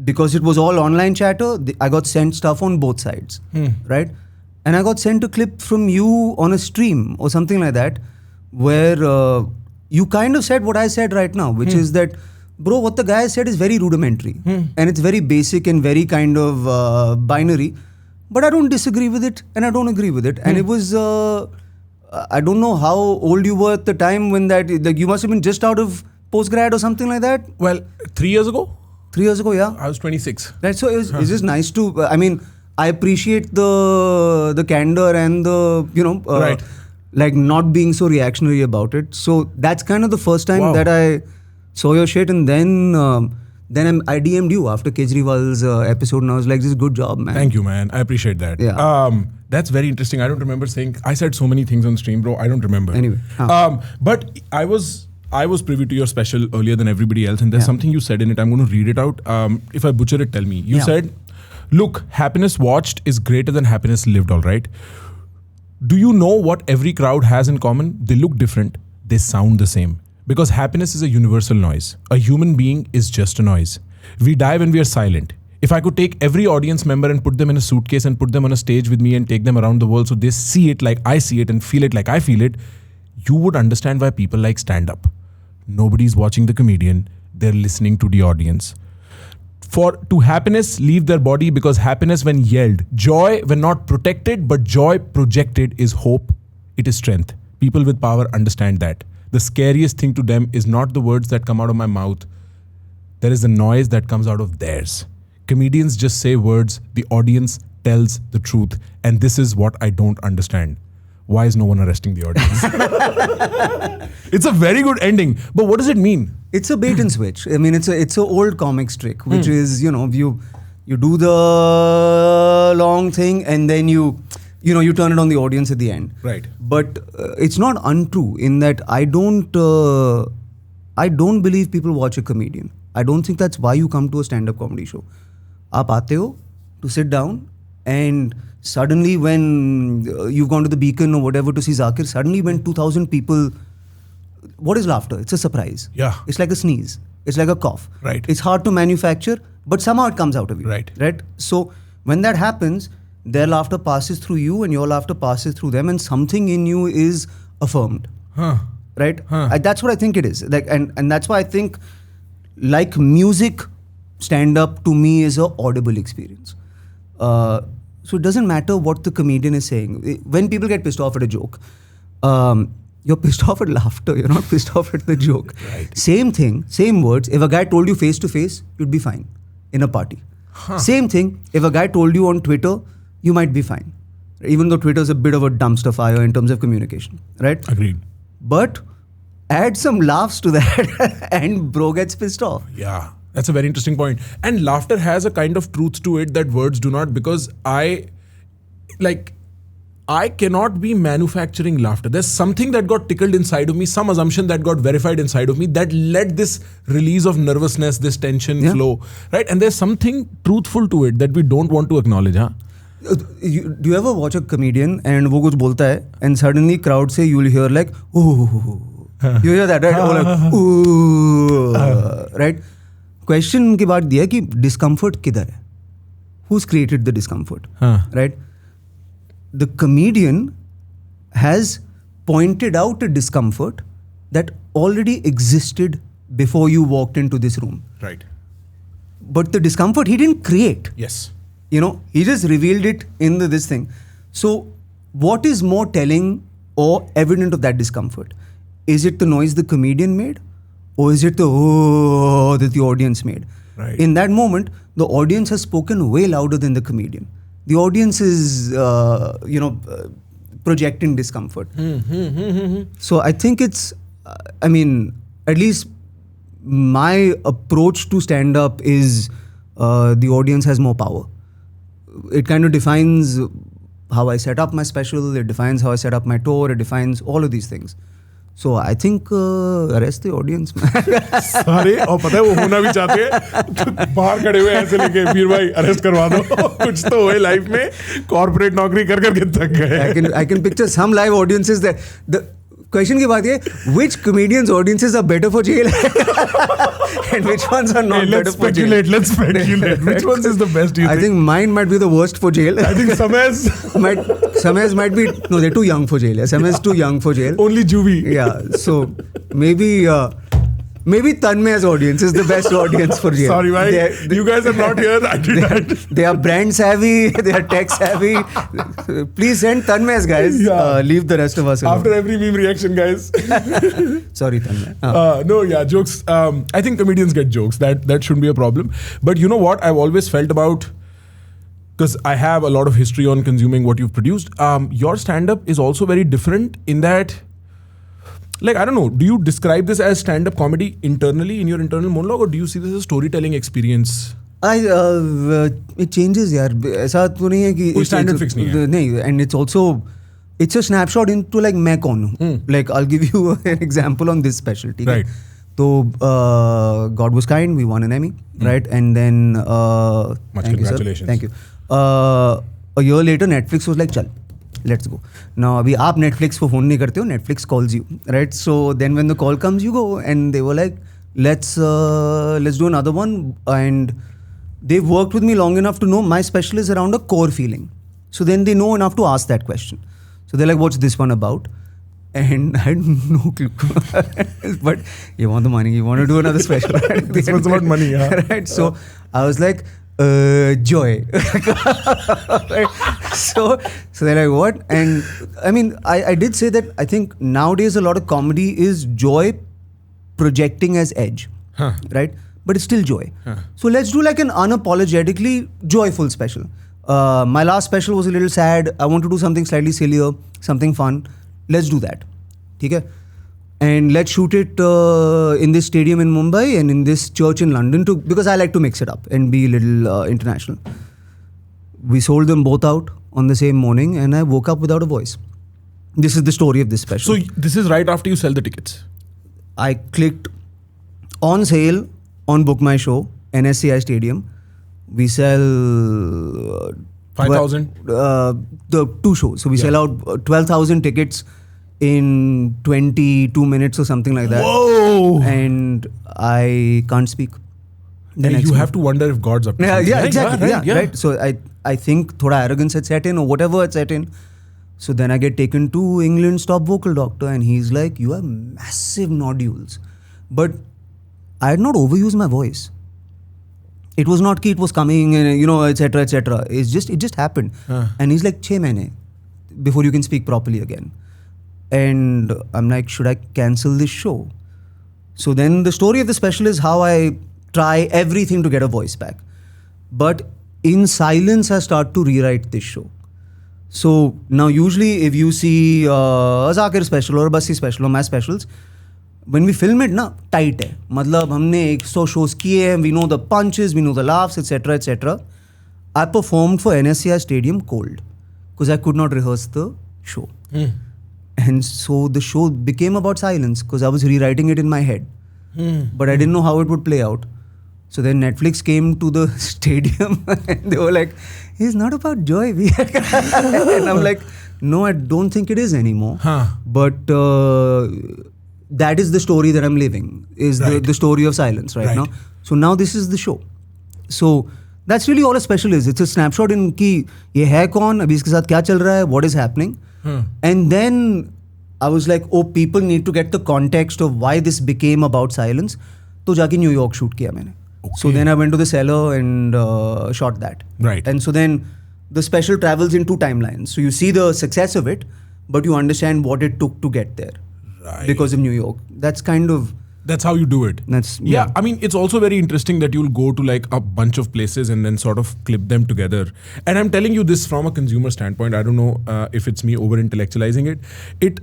Speaker 2: Because it was all online chatter, I got sent stuff on both sides, right? And I got sent a clip from you on a stream or something like that, where you kind of said what I said right now, which is that, bro, what the guy said is very rudimentary. And it's very basic and very kind of binary. But I don't disagree with it and I don't agree with it. And it was, I don't know how old you were at the time when that, like you must have been just out of postgrad or something like that.
Speaker 1: Well, 3 years ago?
Speaker 2: 3 years ago, yeah.
Speaker 1: I was 26.
Speaker 2: Right, so it's just nice to, I appreciate the candor and the,
Speaker 1: right.
Speaker 2: like not being so reactionary about it. So that's kind of the first time that I saw your shit, and then I DM'd you after Kejriwal's episode, and I was like, this is good job, man.
Speaker 1: Thank you, man. I appreciate that.
Speaker 2: Yeah.
Speaker 1: That's very interesting. I don't remember saying, I said so many things on stream, bro. I don't remember.
Speaker 2: Anyway.
Speaker 1: But I was privy to your special earlier than everybody else, and there's something you said in it. I'm going to read it out. If I butcher it, tell me. You said, look, happiness watched is greater than happiness lived, all right? Do you know what every crowd has in common? They look different. They sound the same. Because happiness is a universal noise. A human being is just a noise. We die when we are silent. if I could take every audience member and put them in a suitcase and put them on a stage with me and take them around the world so they see it like I see it and feel it like I feel it, you would understand why people like stand-up. Nobody's watching the comedian, they're listening to the audience. To happiness, leave their body, because happiness when yelled, joy when not protected, but joy projected is hope, it is strength. People with power understand that. The scariest thing to them is not the words that come out of my mouth. There is a noise that comes out of theirs. Comedians just say words, the audience tells the truth. And this is what I don't understand. Why is no one arresting the audience? It's a very good ending. But what does it mean? It's
Speaker 2: a bait and switch. I mean, it's a old comics trick, which is, you do the long thing and then you turn it on the audience at the end.
Speaker 1: Right.
Speaker 2: But it's not untrue in that I don't believe people watch a comedian. I don't think that's why you come to a stand-up comedy show. Aap aate ho to sit down, and suddenly when you've gone to the Beacon or whatever to see Zakir, suddenly when 2,000 people, what is laughter? It's a surprise.
Speaker 1: Yeah.
Speaker 2: It's like a sneeze. It's like a cough.
Speaker 1: Right.
Speaker 2: It's hard to manufacture, but somehow it comes out of you.
Speaker 1: Right.
Speaker 2: Right. So when that happens, their laughter passes through you and your laughter passes through them, and something in you is affirmed. Right. That's what I think it is. Like, and that's why I think, like music, stand-up to me is an audible experience. So it doesn't matter what the comedian is saying. When people get pissed off at a joke, you're pissed off at laughter. You're not pissed off at the joke.
Speaker 1: Right.
Speaker 2: Same thing, same words. If a guy told you face to face, you'd be fine in a party. Same thing. If a guy told you on Twitter, you might be fine. Even though Twitter is a bit of a dumpster fire in terms of communication. Right?
Speaker 1: Agreed.
Speaker 2: But add some laughs to that and bro gets pissed off.
Speaker 1: Yeah. That's a very interesting point. And laughter has a kind of truth to it that words do not, because I cannot be manufacturing laughter. There's something that got tickled inside of me, some assumption that got verified inside of me that led this release of nervousness, this tension flow, right? And there's something truthful to it that we don't want to acknowledge, huh?
Speaker 2: Do you ever watch a comedian and wo kuch bolta hai and suddenly crowd say you'll hear like, ooh. You hear that, right? Or like, ooh. Right? Question की बात दिया है कि discomfort किधर है? Who's created the discomfort? Right? The comedian has pointed out a discomfort that already existed before you walked into this room.
Speaker 1: Right.
Speaker 2: But the discomfort he didn't create.
Speaker 1: Yes.
Speaker 2: He just revealed it in this thing. So what is more telling or evident of that discomfort? Is it the noise the comedian made? Or is it the oh that the audience made?
Speaker 1: Right.
Speaker 2: In that moment, the audience has spoken way louder than the comedian. The audience is, projecting discomfort. So I think it's, at least my approach to stand-up is the audience has more power. It kind of defines how I set up my special, it defines how I set up my tour, it defines all of these things. So I think arrest the audience.
Speaker 1: सारे और पता है वो होना भी चाहते हैं बाहर खड़े हुए ऐसे लेके वीर भाई अरेस्ट करवा दो कुछ तो हुए लाइफ में कॉर्पोरेट नौकरी कर करके थक गए.
Speaker 2: I can picture some live audiences that the question की बात ये which comedians audiences are better for jail and which ones are not better for jail.
Speaker 1: Let's speculate. Which ones is the best?
Speaker 2: I think mine might be the worst for jail.
Speaker 1: I think
Speaker 2: Samay's might be no, they're too young for jail. Samay's too young for jail.
Speaker 1: Only juvie.
Speaker 2: Yeah, so maybe Tanmay's audience is the best audience for jail.
Speaker 1: Sorry, bhai. You guys are not here. I did that.
Speaker 2: They are brand savvy. They are tech savvy. Please send Tanmay's guys.
Speaker 1: Yeah.
Speaker 2: Leave the rest of us alone.
Speaker 1: After every meme reaction, guys.
Speaker 2: Sorry, Tanmay.
Speaker 1: No, yeah, jokes. I think comedians get jokes. That shouldn't be a problem. But you know what? I've always felt about, because I have a lot of history on consuming what you've produced. Your stand-up is also very different in that, like, I don't know, do you describe this as stand-up comedy internally in your internal monologue, or do you see this as a storytelling experience?
Speaker 2: It changes, यार. ऐसा तो नहीं है कि
Speaker 1: कोई standard fix नहीं है.
Speaker 2: नहीं, and it's a snapshot into like मैं कौन हूँ. Like I'll give you an example on this special.
Speaker 1: Right.
Speaker 2: So God was kind. We won an Emmy, right? And then
Speaker 1: much congratulations.
Speaker 2: Thank you. A year later, Netflix was like, चल. Let's go. Now, अभी आप Netflix को phone नहीं करते हो, Netflix calls you, right? So then when the call comes, you go, and they were like, let's do another one, and they've worked with me long enough to know my special is around a core feeling. So then they know enough to ask that question. So they're like, what's this one about? And I had no clue. But you want the money, you want to do another special. Right?
Speaker 1: This was about money, yeah.
Speaker 2: Right? So I was like, joy. Right? So they're like, what? And I mean, I did say that I think nowadays a lot of comedy is joy projecting as edge. Right? But it's still joy. So let's do like an unapologetically joyful special. My last special was a little sad. I want to do something slightly sillier, something fun. Let's do that. Okay? And let's shoot it in this stadium in Mumbai and in this church in London because I like to mix it up and be a little international. We sold them both out on the same morning and I woke up without a voice. This is the story of this special.
Speaker 1: So this is right after you sell the tickets?
Speaker 2: I clicked on sale on Book My Show, NSCI Stadium. We sell
Speaker 1: 5,000?
Speaker 2: The 2 shows. So we sell out 12,000 tickets in 22 minutes or something like that.
Speaker 1: Whoa!
Speaker 2: And I can't speak.
Speaker 1: You have to wonder if God's up to something.
Speaker 2: Yeah, exactly.
Speaker 1: Right.
Speaker 2: So I think thoda arrogance had set in or whatever had set in. So then I get taken to England's top vocal doctor and he's like, you have massive nodules. But I had not overused my voice. It was not it was coming and etc. etc. It just happened. And he's like 6 mahine before you can speak properly again. And I'm like, should I cancel this show? So then the story of the special is how I try everything to get a voice back. But in silence I start to rewrite this show. So now usually if you see a Zakir special or a Bassi special or my specials, when we film it na tight hai. Matlab humne 100 shows kiye hain, we know the punches, we know the laughs, etc. etc. I performed for NSCI Stadium cold because I could not rehearse the show. And so the show became about silence because I was rewriting it in my head. But I didn't know how it would play out. So then Netflix came to the stadium and they were like, it's not about joy. And I'm like, no, I don't think it is anymore. But that is the story that I'm living, is the story of silence right now. So now this is the show. So that's really all a special is. It's a snapshot in ki ye hai kaun, abhi iske saath kya chal raha hai, what is happening. And then I was like, oh, people need to get the context of why this became about silence. तो जाके New York shoot किया मैंने. So then I went to the cellar and shot that.
Speaker 1: Right.
Speaker 2: And so then the special travels in 2 timelines. So you see the success of it, but you understand what it took to get there.
Speaker 1: Right.
Speaker 2: Because of New York. That's
Speaker 1: how you do it.
Speaker 2: Yeah.
Speaker 1: I mean, it's also very interesting that you'll go to like a bunch of places and then sort of clip them together. And I'm telling you this from a consumer standpoint. I don't know if it's me over intellectualizing it.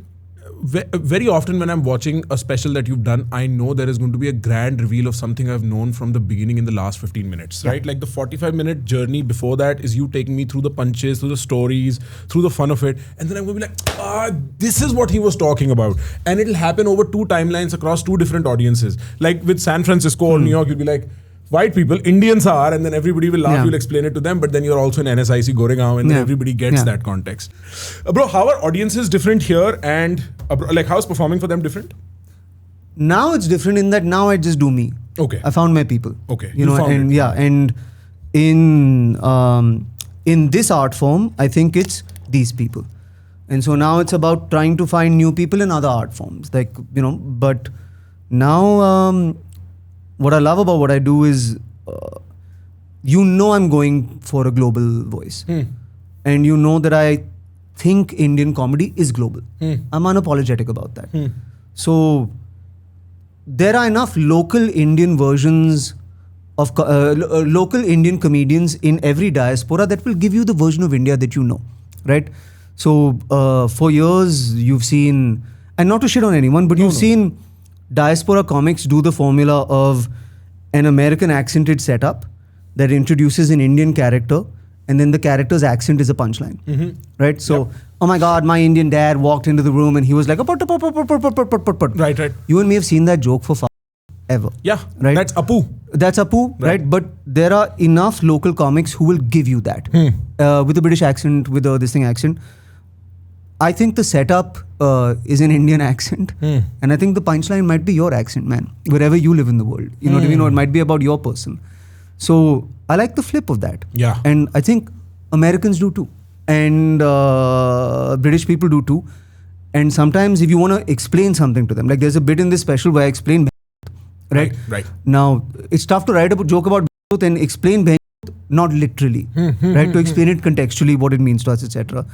Speaker 1: Very often when I'm watching a special that you've done, I know there is going to be a grand reveal of something I've known from the beginning in the last 15 minutes, right? Like the 45-minute journey before that is you taking me through the punches, through the stories, through the fun of it. And then I'm going to be like, this is what he was talking about. And it'll happen over 2 timelines across 2 different audiences. Like with San Francisco or New York, you'll be like, white people, Indians are, and then everybody will laugh, you'll explain it to them, but then you're also in NSIC Goregaon and then everybody gets that context. Bro, how are audiences different here and like how's performing for them different?
Speaker 2: Now it's different in that now I just do me.
Speaker 1: Okay.
Speaker 2: I found my people.
Speaker 1: Okay.
Speaker 2: And in this art form, I think it's these people. And so now it's about trying to find new people in other art forms. Like, but now what I love about what I do is, I'm going for a global voice. And you know that I think Indian comedy is global. I'm unapologetic about that. So there are enough local Indian versions of local Indian comedians in every diaspora that will give you the version of India that you know, right? So for years you've seen, and not to shit on anyone, but you've seen diaspora comics do the formula of an American accented setup that introduces an Indian character and then the character's accent is a punchline, right? So, oh my God, my Indian dad walked into the room and he was like,
Speaker 1: right.
Speaker 2: You and me have seen that joke for ever.
Speaker 1: Yeah,
Speaker 2: right?
Speaker 1: That's Apu,
Speaker 2: right? But there are enough local comics who will give you that with a British accent, with a this thing accent. I think the setup is an Indian accent, and I think the punchline might be your accent, man, wherever you live in the world. You know what I mean? Or it might be about your person. So I like the flip of that.
Speaker 1: Yeah.
Speaker 2: And I think Americans do too. And British people do too. And sometimes if you want to explain something to them, like there's a bit in this special where I explain, right?
Speaker 1: Right.
Speaker 2: Now, it's tough to write a joke about and explain not literally, right? To explain it contextually, what it means to us, etc.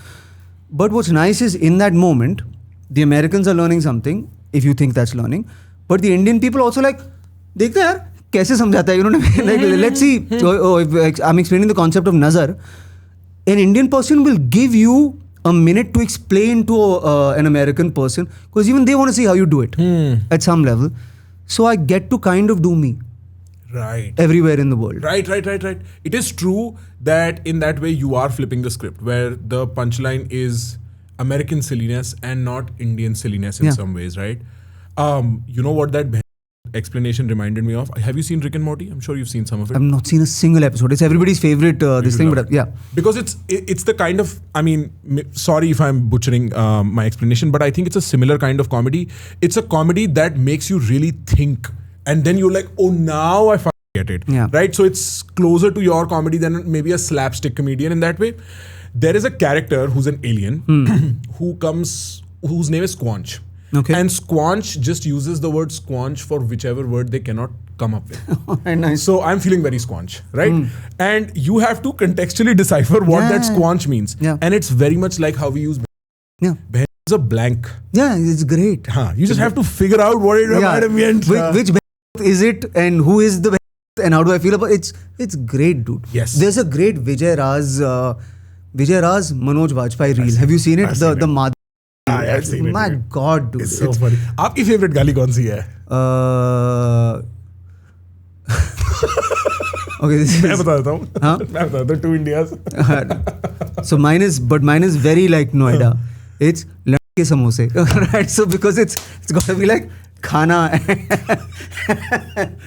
Speaker 2: But what's nice is in that moment, the Americans are learning something, if you think that's learning. But the Indian people also like, dekhte yaar, kaise samjhata hai? You know what I mean? Like, let's see. If I'm explaining the concept of nazar. An Indian person will give you a minute to explain to an American person because even they want to see how you do it at some level. So I get to kind of do me.
Speaker 1: Right.
Speaker 2: Everywhere in the world.
Speaker 1: Right. It is true that in that way you are flipping the script where the punchline is American silliness and not Indian silliness in some ways, right? You know what that explanation reminded me of? Have you seen Rick and Morty? I'm sure you've seen some of it.
Speaker 2: I've not seen a single episode. It's everybody's favorite this thing, but yeah.
Speaker 1: Because it's the kind of, I mean, sorry if I'm butchering my explanation, but I think it's a similar kind of comedy. It's a comedy that makes you really think. And then you're like, oh, now I fucking get it.
Speaker 2: Yeah.
Speaker 1: Right? So it's closer to your comedy than maybe a slapstick comedian in that way. There is a character who's an alien whose name is Squanch.
Speaker 2: Okay.
Speaker 1: And Squanch just uses the word squanch for whichever word they cannot come up with.
Speaker 2: Nice.
Speaker 1: So I'm feeling very squanch, right? And you have to contextually decipher what that squanch means.
Speaker 2: Yeah.
Speaker 1: And it's very much like how we use
Speaker 2: yeah.
Speaker 1: is a blank.
Speaker 2: Yeah, it's great.
Speaker 1: You just have to figure out what it meant.
Speaker 2: Which is it and who is the and how do I feel about it? It's great, dude.
Speaker 1: Yes.
Speaker 2: There's a great Vijay Raz Manoj Vajpayee reel. Have you seen it? The Mad.
Speaker 1: I've seen it.
Speaker 2: My God, dude.
Speaker 1: It's so funny. आपकी favorite गाली कौन सी है?
Speaker 2: Okay,
Speaker 1: मैं बता देता हूँ. मैं बता देता हूँ. Two Indias.
Speaker 2: So mine is very like Noida. It's लड़के समोसे, right? So because it's got to be like khana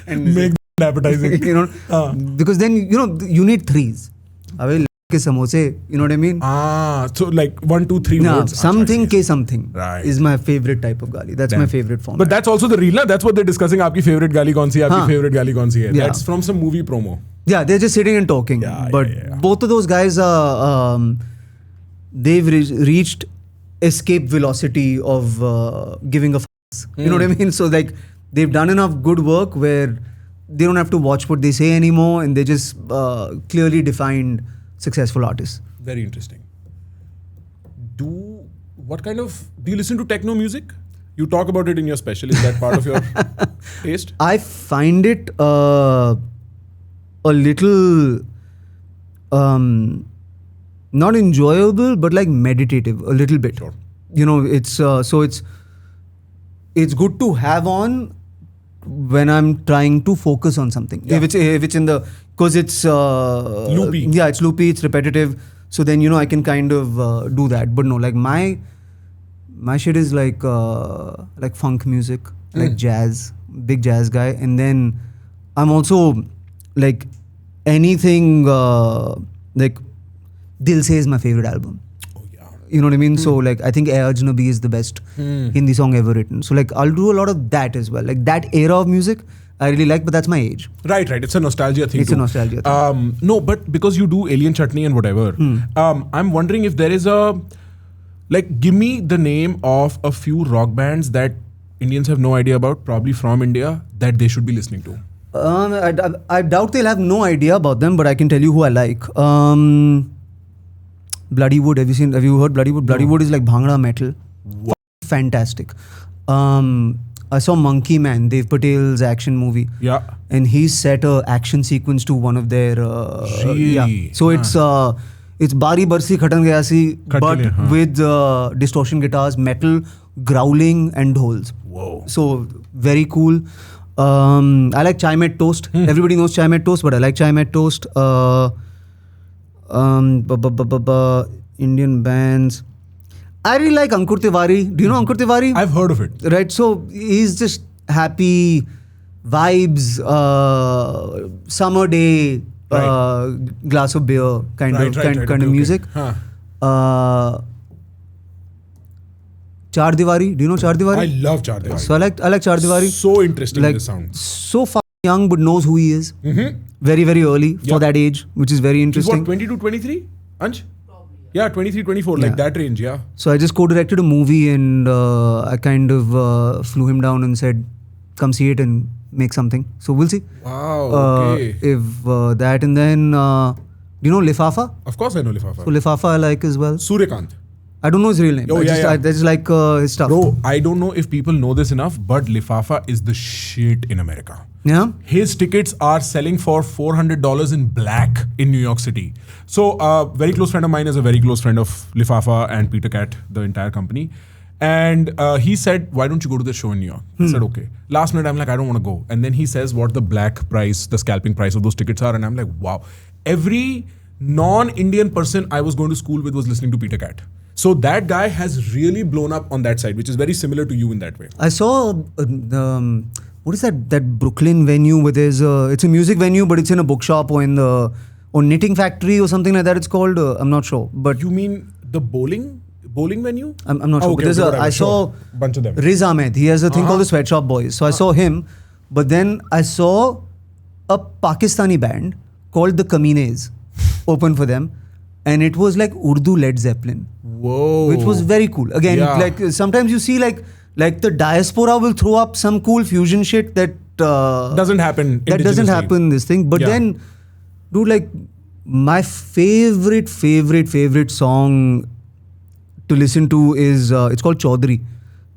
Speaker 2: and
Speaker 1: make it appetizing.
Speaker 2: You know, because then you need threes. अबे के समोसे, you know what I mean?
Speaker 1: So like 1, 2, 3 words.
Speaker 2: Something ke something
Speaker 1: right.
Speaker 2: is my favorite type of gali. That's my favorite format.
Speaker 1: But that's also the reel, na? That's what they're discussing. Aapki favorite gali kaun si hai? Aapki favorite gali kaun si hai?
Speaker 2: Yeah.
Speaker 1: That's from some movie promo.
Speaker 2: Yeah, they're just sitting and talking. But both of those guys are, they've reached escape velocity of giving a f***. You know what I mean? So like they've done enough good work where they don't have to watch what they say anymore and they just clearly defined successful artists.
Speaker 1: Very interesting. Do you listen to techno music? You talk about it in your special. Is that part of your taste?
Speaker 2: I find it a little not enjoyable, but like meditative a little bit.
Speaker 1: Sure.
Speaker 2: You know, it's so it's good to have on when I'm trying to focus on something.
Speaker 1: Yeah.
Speaker 2: If it's in the, because it's
Speaker 1: loopy.
Speaker 2: Yeah, it's loopy, it's repetitive. So then I can kind of do that. But no, like my shit is like funk music, like jazz, big jazz guy. And then I'm also like anything like Dil Se is my favorite album. You know what I mean? So like I think Air Ajnabi is the best Hindi song ever written. So like I'll do a lot of that as well. Like that era of music I really like, but that's my age.
Speaker 1: Right. It's a nostalgia thing.
Speaker 2: It's a nostalgia thing.
Speaker 1: No, but because you do Alien Chutney and whatever, I'm wondering if there is give me the name of a few rock bands that Indians have no idea about, probably from India, that they should be listening to.
Speaker 2: I doubt they'll have no idea about them, but I can tell you who I like. Bloody Wood. Have you heard Bloody Wood? Bloody Wood is like Bhangra metal.
Speaker 1: What?
Speaker 2: Fantastic. I saw Monkey Man, Dev Patel's action movie.
Speaker 1: Yeah.
Speaker 2: And he set a action sequence to one of their
Speaker 1: really?
Speaker 2: Yeah. So it's Bari Barsi Khatan Gayasi, but with distortion guitars, metal, growling and dhols.
Speaker 1: Whoa.
Speaker 2: So very cool. I like Chai Met Toast. Everybody knows Chai Met Toast, but I like Chai Met Toast. Indian bands. I really like Ankur Tiwari. Do you know Ankur Tiwari?
Speaker 1: I've heard of it.
Speaker 2: Right. So he's just happy vibes, summer day, glass of beer kind of music. Char Diwari. Do you know Char Diwari?
Speaker 1: I love Char Diwari.
Speaker 2: So I like Char Diwari.
Speaker 1: So interesting the sound.
Speaker 2: So far young but knows who he is. Very, very early for that age, which is very
Speaker 1: He's
Speaker 2: interesting.
Speaker 1: what, 22, 23? Ansh? Yeah, 23, 24, like that range, yeah.
Speaker 2: So I just co-directed a movie and I kind of flew him down and said, come see it and make something. So we'll see.
Speaker 1: Wow, okay.
Speaker 2: If that and then, do you know Lifafa?
Speaker 1: Of course I know Lifafa.
Speaker 2: So Lifafa I like as well.
Speaker 1: Suryakant.
Speaker 2: I don't know his real name.
Speaker 1: Oh, yeah.
Speaker 2: I just like his stuff.
Speaker 1: Bro, I don't know if people know this enough, but Lifafa is the shit in America.
Speaker 2: Yeah?
Speaker 1: His tickets are selling for $400 in black in New York City. So a very close friend of mine is a very close friend of Lifafa and Peter Cat, the entire company. And he said, why don't you go to the show in New York? I said, okay. Last minute, I'm like, I don't want to go. And then he says what the black price, the scalping price of those tickets are. And I'm like, wow. Every non-Indian person I was going to school with was listening to Peter Cat. So that guy has really blown up on that side, which is very similar to you in that way.
Speaker 2: I saw, what is that Brooklyn venue with his, it's a music venue, but it's in a bookshop or in the, or knitting factory or something like that it's called. I'm not sure. But
Speaker 1: You mean the bowling venue?
Speaker 2: I'm not sure.
Speaker 1: Okay,
Speaker 2: But
Speaker 1: whatever,
Speaker 2: I saw
Speaker 1: a bunch of them.
Speaker 2: Riz Ahmed. He has a thing called the Sweatshop Boys. So I saw him. But then I saw a Pakistani band called the Kamines open for them. And it was like Urdu Led Zeppelin.
Speaker 1: Whoa.
Speaker 2: Which was very cool. Again, like sometimes you see like the diaspora will throw up some cool fusion shit that
Speaker 1: doesn't happen.
Speaker 2: That doesn't
Speaker 1: indigenously.
Speaker 2: happen this thing. But then, dude, like my favorite song to listen to is it's called Chaudhary.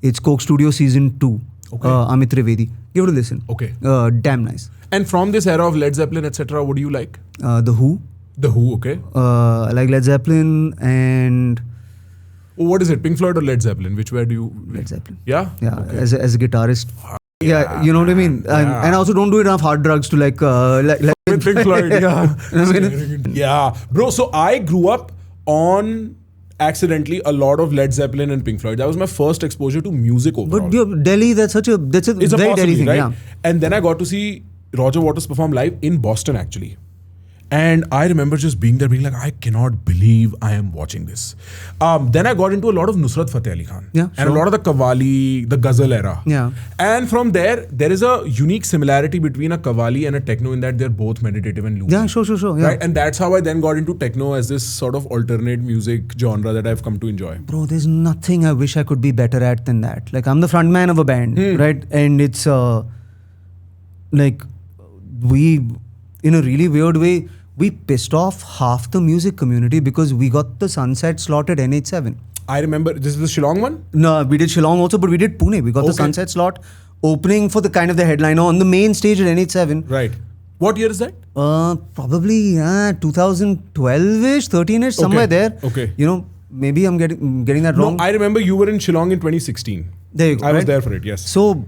Speaker 2: It's Coke Studio Season 2.
Speaker 1: Okay.
Speaker 2: Amit Trivedi. Give it a listen.
Speaker 1: Okay.
Speaker 2: Damn nice.
Speaker 1: And from this era of Led Zeppelin, etc., what do you like?
Speaker 2: The Who.
Speaker 1: The Who, okay.
Speaker 2: I like Led Zeppelin and
Speaker 1: What is it, Pink Floyd or Led Zeppelin? Which way do you...
Speaker 2: Led Zeppelin.
Speaker 1: Yeah?
Speaker 2: Yeah,
Speaker 1: Okay.
Speaker 2: as a guitarist. Yeah, you know what I mean? And I also don't do enough hard drugs to like
Speaker 1: With Pink Floyd, yeah.
Speaker 2: I mean,
Speaker 1: Yeah. Bro, so I grew up on accidentally a lot of Led Zeppelin and Pink Floyd. That was my first exposure to music overall.
Speaker 2: but Delhi, that's a
Speaker 1: It's a
Speaker 2: very Delhi
Speaker 1: possibility,
Speaker 2: thing,
Speaker 1: right?
Speaker 2: yeah.
Speaker 1: And then I got to see Roger Waters perform live in Boston actually. And I remember just being there, being like, I cannot believe I am watching this. Then I got into a lot of Nusrat Fateh Ali Khan.
Speaker 2: Yeah,
Speaker 1: And a lot of the Qawwali, the Ghazal era.
Speaker 2: Yeah.
Speaker 1: And from there is a unique similarity between a Qawwali and a techno in that they're both meditative and loose.
Speaker 2: Yeah, sure. Yeah.
Speaker 1: Right? And that's how I then got into techno as this sort of alternate music genre that I've come to enjoy.
Speaker 2: Bro, there's nothing I wish I could be better at than that. Like, I'm the front man of a band, right? And it's like, we, in a really weird way, we pissed off half the music community because we got the Sunset slot at NH7.
Speaker 1: I remember, this is the Shillong one?
Speaker 2: No, we did Shillong also, but we did Pune. We got the
Speaker 1: Okay.
Speaker 2: Sunset slot opening for the kind of the headliner on the main stage at NH7.
Speaker 1: Right. What year is that?
Speaker 2: Probably 2012-ish, 13-ish, somewhere there.
Speaker 1: Okay.
Speaker 2: You know, maybe I'm getting that wrong.
Speaker 1: No, I remember you were in Shillong in 2016.
Speaker 2: There you go.
Speaker 1: I was
Speaker 2: right?
Speaker 1: there for it, yes.
Speaker 2: So,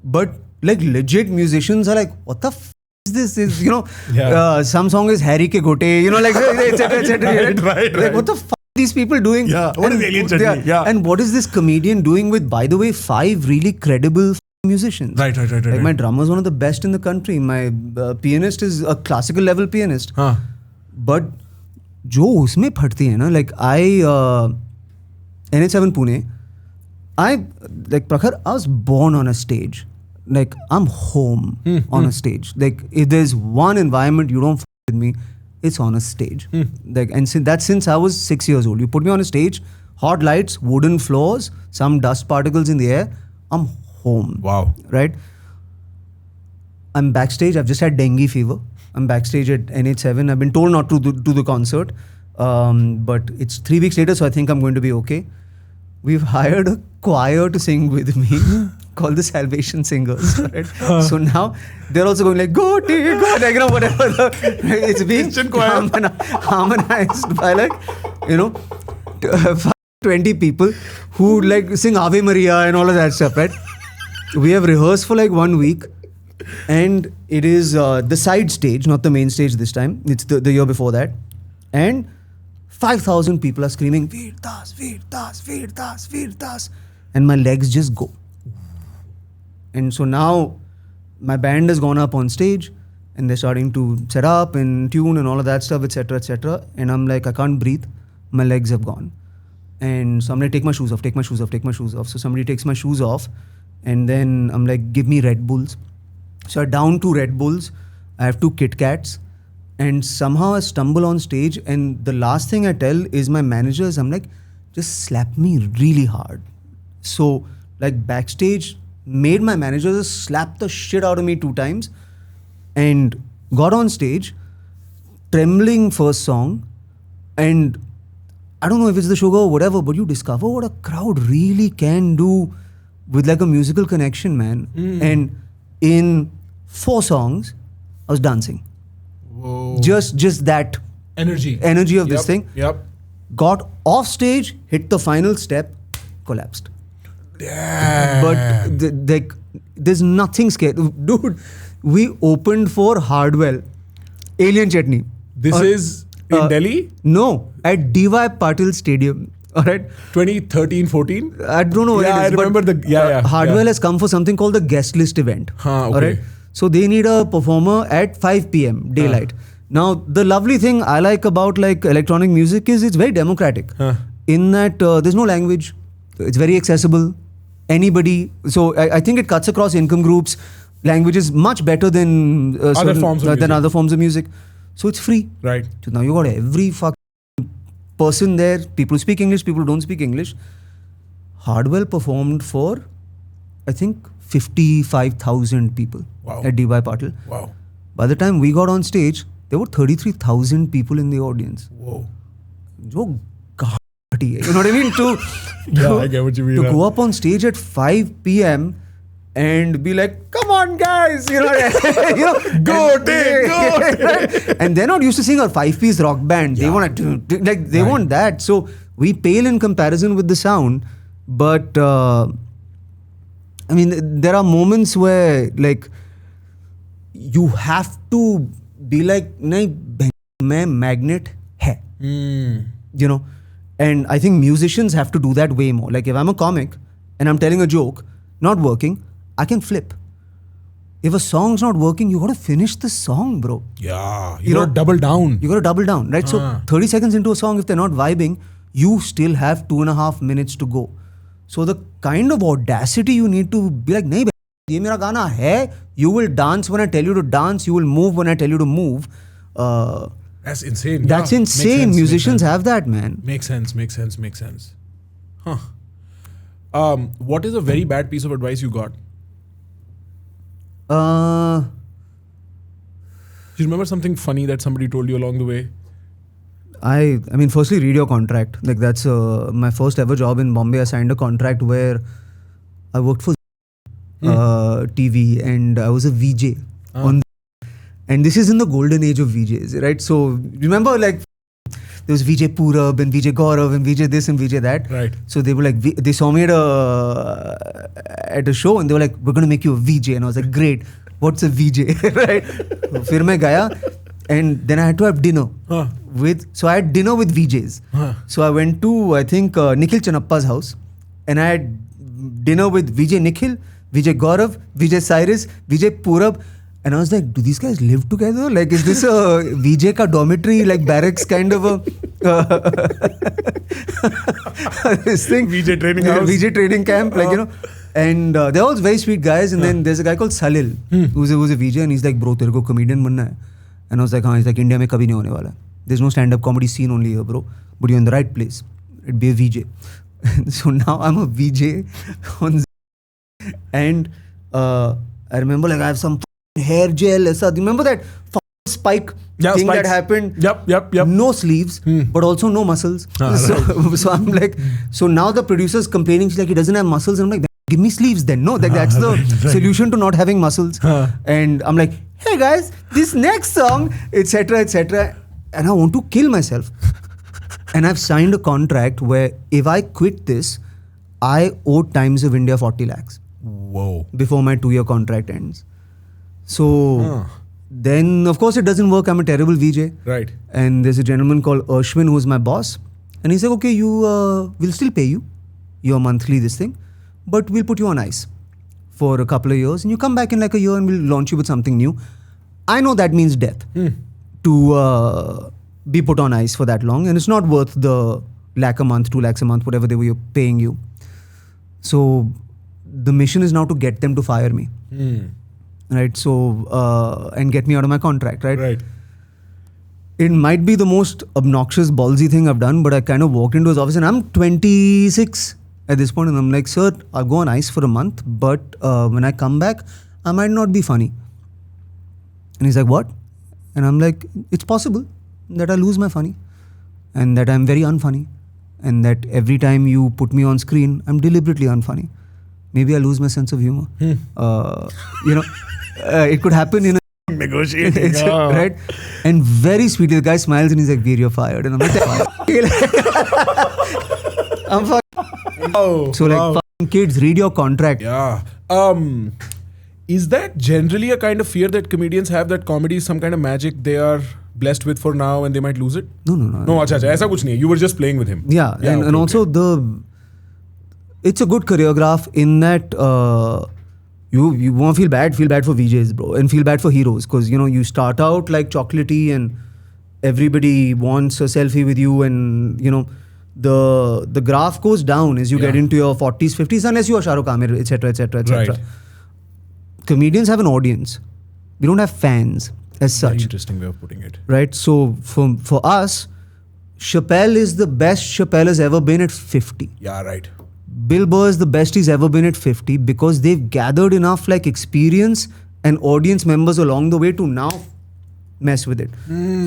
Speaker 2: but like legit musicians are like, what the f is this? Is, you know,
Speaker 1: Yeah.
Speaker 2: some song is Harry Ke Gote, you know, like etc.
Speaker 1: Right.
Speaker 2: Like, what the f are these people doing?
Speaker 1: Yeah, what is Alien Chutney? Yeah.
Speaker 2: And what is this comedian doing with, by the way, 5 really credible musicians?
Speaker 1: Right.
Speaker 2: Like my drummer is one of the best in the country. My pianist is a classical level pianist.
Speaker 1: Huh.
Speaker 2: But जो उसमें फटती है ना, like I NH7 Pune, like Prakhar, I was born on a stage. Like I'm home on a stage. Like if there's one environment you don't f with me, it's on a stage. Like and since I was 6 years old. You put me on a stage, hot lights, wooden floors, some dust particles in the air, I'm home.
Speaker 1: Wow.
Speaker 2: Right? I'm backstage. I've just had dengue fever. I'm backstage at NH7. I've been told not to do the concert. But it's 3 weeks later, so I think I'm going to be okay. We've hired a choir to sing with me called the Salvation Singers. Right? So now they're also going like, go, you know, whatever. It's being harmonized by like, you know, 20 people who like sing Ave Maria and all of that stuff, right? We have rehearsed for like 1 week. And it is the side stage, not the main stage this time. It's the year before that. And 5,000 people are screaming, Veer Das, Veer Das, Veer Das, Veer Das. And my legs just go. And so now my band has gone up on stage and they're starting to set up and tune and all of that stuff, etc., etc. And I'm like, I can't breathe. My legs have gone. And so I'm like, take my shoes off. So somebody takes my shoes off. And then I'm like, give me Red Bulls. So I down 2 Red Bulls, I have 2 Kit Kats, and somehow I stumble on stage, and the last thing I tell is my managers, I'm like, just slap me really hard. So like backstage, made my manager just slap the shit out of me 2 times, and got on stage, trembling first song, and I don't know if it's the sugar or whatever, but you discover what a crowd really can do with like a musical connection, man. And in 4 songs, I was dancing.
Speaker 1: Whoa.
Speaker 2: Just that
Speaker 1: energy
Speaker 2: of this thing.
Speaker 1: Yep.
Speaker 2: Got off stage, hit the final step, collapsed.
Speaker 1: Damn.
Speaker 2: But there's nothing scary. Dude, we opened for Hardwell, Alien Chutney.
Speaker 1: This is in Delhi?
Speaker 2: No, at DY Patil Stadium. All right.
Speaker 1: 2013, 14?
Speaker 2: I don't know what
Speaker 1: Yeah,
Speaker 2: it is.
Speaker 1: I remember
Speaker 2: Hardwell has come for something called the guest list event.
Speaker 1: Okay.
Speaker 2: All right. So they need a performer at 5 p.m. daylight. Now, the lovely thing I like about like electronic music is it's very democratic. In that there's no language. It's very accessible. Anybody. So I think it cuts across income groups. Language is much better than
Speaker 1: other forms of music.
Speaker 2: So it's free.
Speaker 1: Right.
Speaker 2: So now you got every person there. People who speak English, people who don't speak English. Hardwell performed for, I think, 55,000 people at DY Patil.
Speaker 1: Wow.
Speaker 2: By the time we got on stage, there were 33,000 people in the audience.
Speaker 1: Whoa.
Speaker 2: Jo gaati hai. You know what I mean?
Speaker 1: I get what you mean.
Speaker 2: To go up on stage at 5 p.m. and be like, come on, guys, you know,
Speaker 1: go.
Speaker 2: And they're not used to seeing a 5-piece rock band. They want to they want that. So we pale in comparison with the sound, but I mean, there are moments where like you have to be like, nahin, main magnet hai. You know, and I think musicians have to do that way more. Like if I'm a comic and I'm telling a joke, not working, I can flip. If a song's not working, you got to finish the song, bro.
Speaker 1: Yeah, you got to double down.
Speaker 2: You got to double down, right? So 30 seconds into a song, if they're not vibing, you still have 2.5 minutes to go. So the kind of audacity you need to be like, nahi, ye mera gana hai. You will dance when I tell you to dance. You will move when I tell you to move.
Speaker 1: That's insane.
Speaker 2: That's insane. Musicians have that, man.
Speaker 1: Makes sense. Huh. What is a very bad piece of advice you got? Do you remember something funny that somebody told you along the way?
Speaker 2: I mean, firstly, read your contract. Like that's my first ever job in Bombay. I signed a contract where I worked for TV and I was a VJ on. And this is in the golden age of VJs, right? So remember, like there was VJ Purab and VJ Gaurav and VJ this and VJ that.
Speaker 1: Right.
Speaker 2: So they were like, they saw me at a show and they were like, we're going to make you a VJ. And I was like, great. What's a VJ? Right. So फिर मैं गया and then I had to have dinner so I had dinner with VJs. So I went to, I think, Nikhil Chanappa's house and I had dinner with VJ Nikhil, VJ Gaurav, VJ Cyrus, VJ Purab. And I was like, do these guys live together? Like, is this a VJ ka dormitory, like barracks kind of a this thing?
Speaker 1: VJ training house.
Speaker 2: VJ training camp, like, you know. And they're all very sweet guys. And then there's a guy called Salil, who's a VJ. And he's like, bro, tere ko comedian banna hai. And I was like, he's like, India mein kabhi nahi hone wala hai. There's no stand-up comedy scene only here, bro. But you're in the right place. It'd be a VJ. So now I'm a VJ on and I remember like I have some hair gel. Remember that spike thing that happened?
Speaker 1: Yep.
Speaker 2: No sleeves, but also no muscles. So I'm like, so now the producer's complaining. She's like, he doesn't have muscles. And I'm like, give me sleeves then. No, that's the solution to not having muscles. And I'm like, hey guys, this next song, etc. And I want to kill myself. And I've signed a contract where if I quit this, I owe Times of India 40 lakhs.
Speaker 1: Whoa.
Speaker 2: Before my 2-year contract ends. So then, of course, it doesn't work. I'm a terrible VJ.
Speaker 1: Right.
Speaker 2: And there's a gentleman called Ashwin who's my boss. And he's like, okay, we'll still pay you your monthly this thing, but we'll put you on ice for a couple of years. And you come back in like a year and we'll launch you with something new. I know that means death to be put on ice for that long. And it's not worth the lakh a month, 2 lakhs a month, whatever they were paying you. So the mission is now to get them to fire me. right? So, and get me out of my contract, right?
Speaker 1: Right.
Speaker 2: It might be the most obnoxious, ballsy thing I've done, but I kind of walked into his office and I'm 26 at this point and I'm like, sir, I'll go on ice for a month, but when I come back, I might not be funny. And he's like, what? And I'm like, it's possible that I lose my funny and that I'm very unfunny and that every time you put me on screen, I'm deliberately unfunny. Maybe I lose my sense of humor. It could happen in a
Speaker 1: Negotiating.
Speaker 2: right? And very sweetly, the guy smiles and he's like, "Veer, you're fired." And I'm like, I'm fucking.
Speaker 1: Oh,
Speaker 2: So like, fucking kids, read your contract.
Speaker 1: yeah. Is that generally a kind of fear that comedians have, that comedy is some kind of magic they are blessed with for now and they might lose it?
Speaker 2: No.
Speaker 1: No, acha, aisa kuch nahi. You were just playing with him.
Speaker 2: Yeah, and also it's a good choreograph in that you won't feel bad for VJs, bro, and feel bad for heroes because you start out like chocolatey and everybody wants a selfie with you, and the graph goes down as you get into your 40s, 50s, unless you are Shah Rukh Khan, etc., etc., etc.
Speaker 1: Right.
Speaker 2: Comedians have an audience. We don't have fans as such.
Speaker 1: Very interesting way of putting it.
Speaker 2: Right? So for us, Chappelle is the best Chappelle has ever been at 50.
Speaker 1: Yeah, right.
Speaker 2: Bill Burr is the best he's ever been at 50 because they've gathered enough like experience and audience members along the way to now mess with it.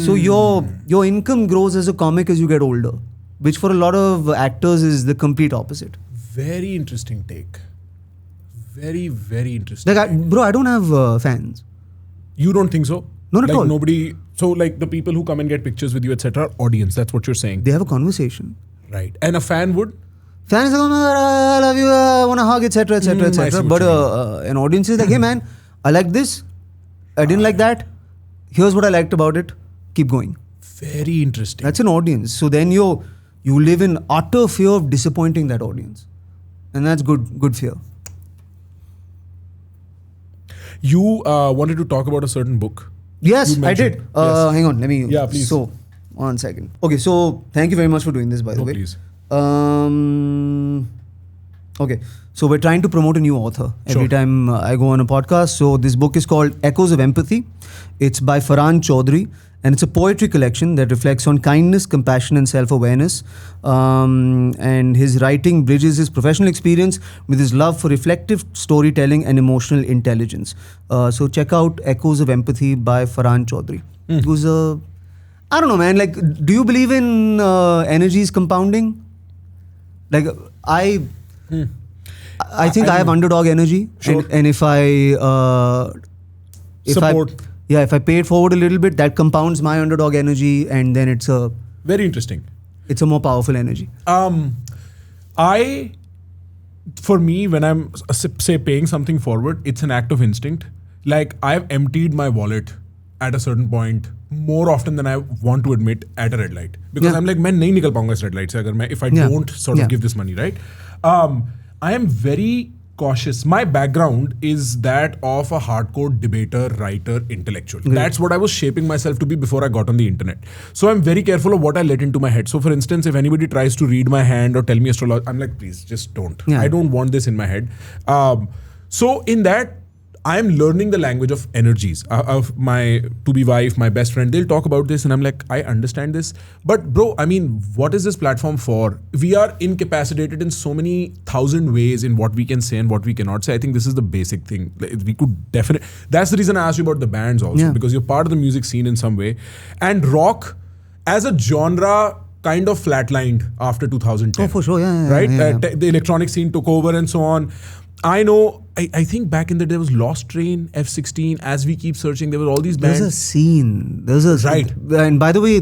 Speaker 2: So your income grows as a comic as you get older, which for a lot of actors is the complete opposite.
Speaker 1: Very interesting take. Very, very interesting.
Speaker 2: Like, I don't have fans.
Speaker 1: You don't think so?
Speaker 2: Not at all.
Speaker 1: Nobody. So, like the people who come and get pictures with you, etc., audience. That's what you're saying.
Speaker 2: They have a conversation.
Speaker 1: Right. And a fan would?
Speaker 2: Fans are like, "Oh my God, I love you, I want to hug, etc., etc.,
Speaker 1: I see
Speaker 2: etc."
Speaker 1: what
Speaker 2: But
Speaker 1: you
Speaker 2: an audience is like, "Hey man, I like this. I didn't like that. Here's what I liked about it. Keep going."
Speaker 1: Very interesting.
Speaker 2: That's an audience. So then you live in utter fear of disappointing that audience, and that's good fear.
Speaker 1: You wanted to talk about a certain book.
Speaker 2: Yes,
Speaker 1: You
Speaker 2: I did.
Speaker 1: mentioned. Yes.
Speaker 2: Hang on, let me.
Speaker 1: Yeah, please.
Speaker 2: So, 1 second. Okay, so thank you very much for doing this, by the
Speaker 1: No,
Speaker 2: way.
Speaker 1: please.
Speaker 2: Okay, so we're trying to promote a new author every
Speaker 1: Sure.
Speaker 2: time I go on a podcast. So this book is called Echoes of Empathy. It's by Farhan Chaudhry, and it's a poetry collection that reflects on kindness, compassion, and self-awareness. And his writing bridges his professional experience with his love for reflective storytelling and emotional intelligence. So check out Echoes of Empathy by Farhan Chaudhry. Who's I don't know, man. Like, do you believe in energies compounding? Like, I think I have underdog energy,
Speaker 1: Sure.
Speaker 2: and if I
Speaker 1: Support.
Speaker 2: if I pay it forward a little bit, that compounds my underdog energy, and then it's a
Speaker 1: Very interesting.
Speaker 2: more powerful energy.
Speaker 1: For me, when I'm say paying something forward, it's an act of instinct. Like, I've emptied my wallet at a certain point more often than I want to admit at a red light, because I'm like, मैं नहीं निकल पाऊंगा इस red light से अगर if I don't sort of give this money, right? I am very cautious. My background is that of a hardcore debater, writer, intellectual. That's what I was shaping myself to be before I got on the internet. So I'm very careful of what I let into my head. So for instance, if anybody tries to read my hand or tell me astrology, I'm like, please, just don't.
Speaker 2: Yeah.
Speaker 1: I don't want this in my head. So in that, I'm learning the language of energies. Of my to-be wife, my best friend, they'll talk about this and I'm like, I understand this. But bro, I mean, what is this platform for? We are incapacitated in so many thousand ways in what we can say and what we cannot say. I think this is the basic thing. We could definitely... That's the reason I asked you about the bands also, because you're part of the music scene in some way. And rock, as a genre, kind of flatlined after 2010.
Speaker 2: Oh, for sure, yeah.
Speaker 1: Right?
Speaker 2: Yeah.
Speaker 1: The electronic scene took over and so on. I know, I think back in the day there was Lost Train, F16. As we keep searching, there were all these bands.
Speaker 2: There's a scene.
Speaker 1: Right.
Speaker 2: And by the way,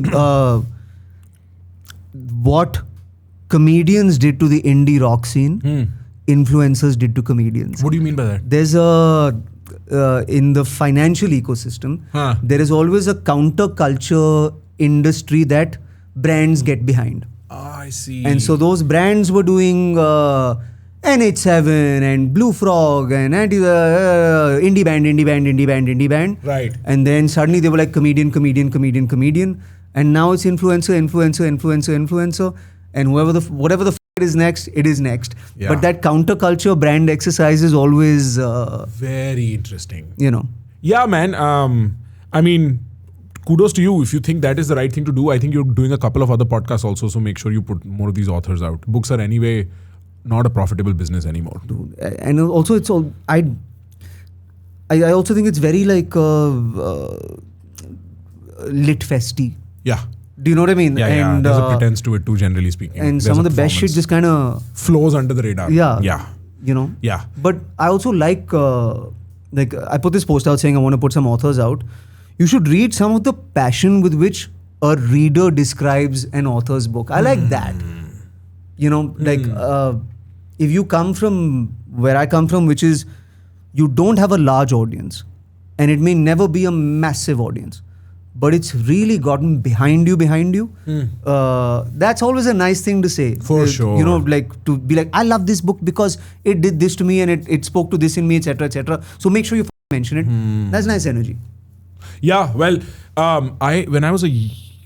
Speaker 2: what comedians did to the indie rock scene, influencers did to comedians.
Speaker 1: What do you mean by that?
Speaker 2: There's in the financial ecosystem, there is always a counterculture industry that brands get behind.
Speaker 1: I see.
Speaker 2: And so those brands were doing NH7 and Blue Frog and indie band.
Speaker 1: Right.
Speaker 2: And then suddenly they were like comedian. And now it's influencer. And whatever the it is next, it is next.
Speaker 1: Yeah.
Speaker 2: But that counterculture brand exercise is always,
Speaker 1: Very interesting.
Speaker 2: Yeah,
Speaker 1: man. I mean, kudos to you. If you think that is the right thing to do, I think you're doing a couple of other podcasts also. So make sure you put more of these authors out. Books are anyway not a profitable business anymore.
Speaker 2: Dude. And also it's all, I also think it's very like lit festy.
Speaker 1: Yeah.
Speaker 2: Do you know what I mean?
Speaker 1: Yeah,
Speaker 2: and,
Speaker 1: there's a pretense to it too, generally speaking.
Speaker 2: And
Speaker 1: There's
Speaker 2: some
Speaker 1: a
Speaker 2: of the best shit
Speaker 1: performance.
Speaker 2: just kind of
Speaker 1: flows under the radar.
Speaker 2: Yeah.
Speaker 1: Yeah. Yeah.
Speaker 2: But I also like I put this post out saying I want to put some authors out. You should read some of the passion with which a reader describes an author's book. I like that. If you come from where I come from, which is you don't have a large audience and it may never be a massive audience, but it's really gotten behind you. That's always a nice thing to say.
Speaker 1: For sure.
Speaker 2: To be like, I love this book because it did this to me and it spoke to this in me, etc., etc. So make sure you mention it. That's nice energy.
Speaker 1: Yeah, well, when I was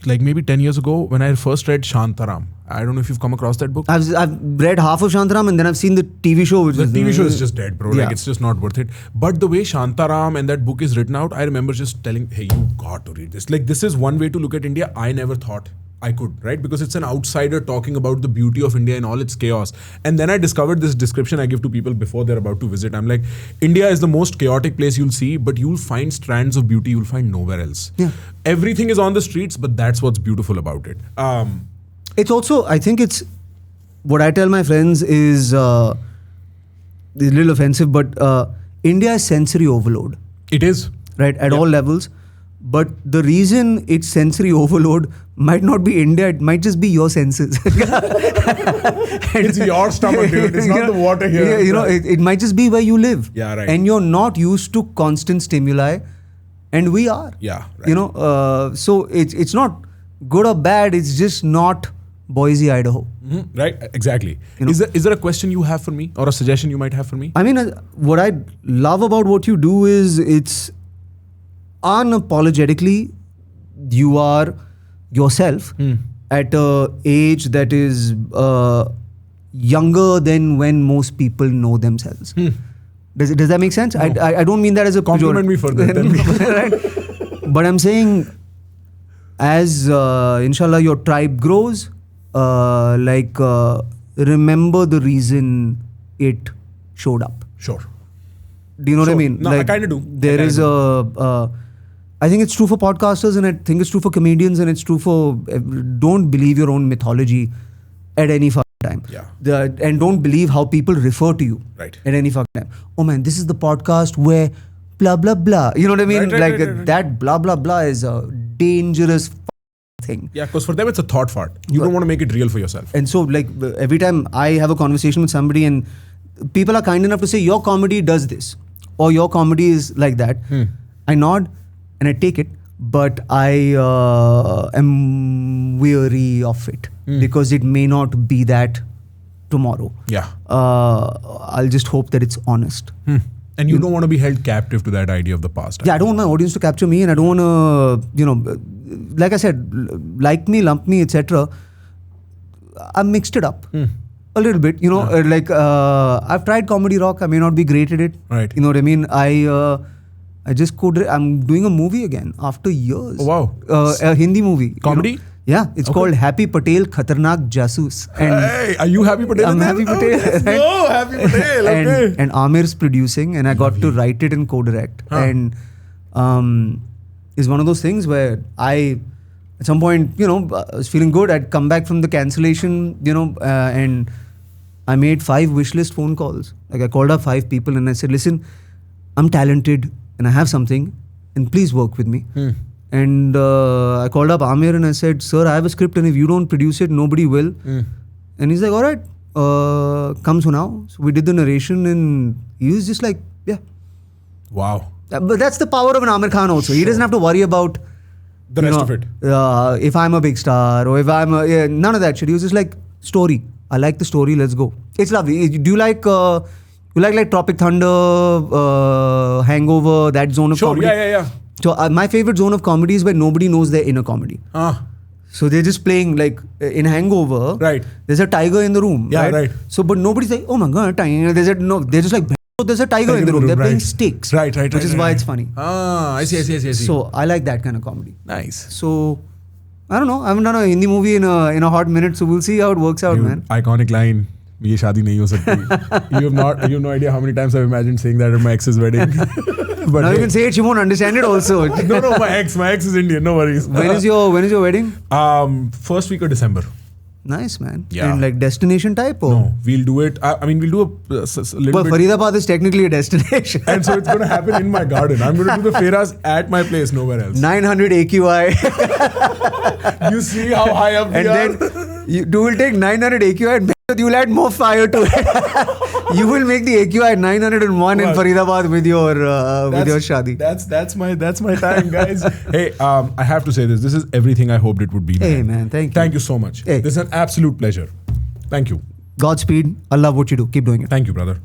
Speaker 1: maybe 10 years ago, when I first read Shantaram, I don't know if you've come across that book.
Speaker 2: I've read half of Shantaram and then I've seen the TV show.
Speaker 1: The TV show is just dead, bro.
Speaker 2: Yeah.
Speaker 1: Like, it's just not worth it. But the way Shantaram and that book is written out, I remember just telling, hey, you got to read this. Like, this is one way to look at India I never thought I could, right? Because it's an outsider talking about the beauty of India and all its chaos. And then I discovered this description I give to people before they're about to visit. I'm like, India is the most chaotic place you'll see, but you'll find strands of beauty you'll find nowhere else.
Speaker 2: Yeah.
Speaker 1: Everything is on the streets, but that's what's beautiful about it.
Speaker 2: It's also, I think it's, what I tell my friends is, it's a little offensive, but India is sensory overload.
Speaker 1: It is.
Speaker 2: Right, at all levels. But the reason it's sensory overload might not be India, it might just be your senses.
Speaker 1: It's your stomach, dude. It's not the water here.
Speaker 2: Yeah, it might just be where you live.
Speaker 1: Yeah, right.
Speaker 2: And you're not used to constant stimuli, and we are.
Speaker 1: Yeah, right.
Speaker 2: So it's not good or bad, it's just not Boise, Idaho.
Speaker 1: Mm-hmm. Right, exactly. Is there a question you have for me or a suggestion you might have for me?
Speaker 2: I mean, what I love about what you do is it's unapologetically you are yourself at a age that is younger than when most people know themselves. Does that make sense? No. I don't mean that as a
Speaker 1: compliment me further.
Speaker 2: Right? But I'm saying as inshallah your tribe grows, remember the reason it showed up.
Speaker 1: Sure.
Speaker 2: Do you know what I mean?
Speaker 1: No, I kind of do.
Speaker 2: There is I think it's true for podcasters and I think it's true for comedians and it's true for, don't believe your own mythology at any fucking time.
Speaker 1: Yeah.
Speaker 2: And don't believe how people refer to you
Speaker 1: right.
Speaker 2: at any fucking time. Oh man, this is the podcast where blah, blah, blah. You know what I mean? Right. That blah, blah, blah is a dangerous thing.
Speaker 1: Yeah, because for them it's a thought fart. You don't want to make it real for yourself.
Speaker 2: And so every time I have a conversation with somebody and people are kind enough to say, your comedy does this or your comedy is like that. I nod and I take it, but I am weary of it because it may not be that tomorrow.
Speaker 1: Yeah.
Speaker 2: I'll just hope that it's honest.
Speaker 1: And you don't want to be held captive to that idea of the past.
Speaker 2: Yeah, I don't want my audience to capture me and I don't want to, like I said, like me, lump me, etc. I mixed it up. A little bit, I've tried comedy rock. I may not be great at it.
Speaker 1: Right.
Speaker 2: You know what I mean? I just I'm doing a movie again after years.
Speaker 1: Oh, wow.
Speaker 2: A Hindi movie.
Speaker 1: Comedy?
Speaker 2: Yeah, it's called Happy Patel Khatarnak Jasoos. And
Speaker 1: hey, are you Happy Patel?
Speaker 2: I'm Happy Patel.
Speaker 1: Oh, Happy Patel. Okay.
Speaker 2: And Amir's producing, and I got to write it and co-direct. And it's one of those things where at some point, I was feeling good. I'd come back from the cancellation, and I made 5 wishlist phone calls. Like I called up 5 people and I said, listen, I'm talented and I have something and please work with me. And I called up Amir and I said, sir, I have a script and if you don't produce it, nobody will. And he's like, all right, come now. So we did the narration and he was just like, yeah.
Speaker 1: Wow.
Speaker 2: But that's the power of an Amir Khan also. He doesn't have to worry about
Speaker 1: the rest of it.
Speaker 2: If I'm a big star or if I'm none of that shit. He was just like, story. I like the story. Let's go. It's lovely. Do you like Tropic Thunder, Hangover, that zone of comedy?
Speaker 1: Yeah.
Speaker 2: So my favorite zone of comedy is where nobody knows their inner comedy. So they're just playing like in Hangover.
Speaker 1: Right.
Speaker 2: There's a tiger in the room.
Speaker 1: Yeah, right.
Speaker 2: So, but nobody's like, oh my god, tiger. No, they're just like, there's a tiger in the room. They're playing sticks.
Speaker 1: Right.
Speaker 2: Which is why it's funny.
Speaker 1: I see.
Speaker 2: So I like that kind of comedy.
Speaker 1: Nice.
Speaker 2: So I don't know. I haven't done a Hindi movie in a hot minute, so we'll see how it works out, man.
Speaker 1: Iconic line. ये शादी नहीं हो सकती. You have no idea how many times I've imagined saying that at my ex's wedding. But
Speaker 2: now you can say it, she won't understand it also.
Speaker 1: No, my ex is Indian. No worries.
Speaker 2: When is your wedding?
Speaker 1: First week of December.
Speaker 2: Nice, man.
Speaker 1: Yeah.
Speaker 2: And like destination type or?
Speaker 1: No, we'll do it. I mean, we'll do a little
Speaker 2: But
Speaker 1: bit.
Speaker 2: Faridabad is technically a destination.
Speaker 1: And so it's going to happen in my garden. I'm going to do the fairas at my place, nowhere else.
Speaker 2: 900 AQI.
Speaker 1: You see how high up we
Speaker 2: And
Speaker 1: are?
Speaker 2: then you will take 900 AQI and you will add more fire to it. You will make the AQI 901 in Faridabad with your shadi.
Speaker 1: That's my time, guys. Hey, I have to say this. This is everything I hoped it would be.
Speaker 2: Hey, man, thank you.
Speaker 1: Thank you so much.
Speaker 2: Hey.
Speaker 1: This is an absolute pleasure. Thank you.
Speaker 2: Godspeed. I love what you do. Keep doing it.
Speaker 1: Thank you, brother.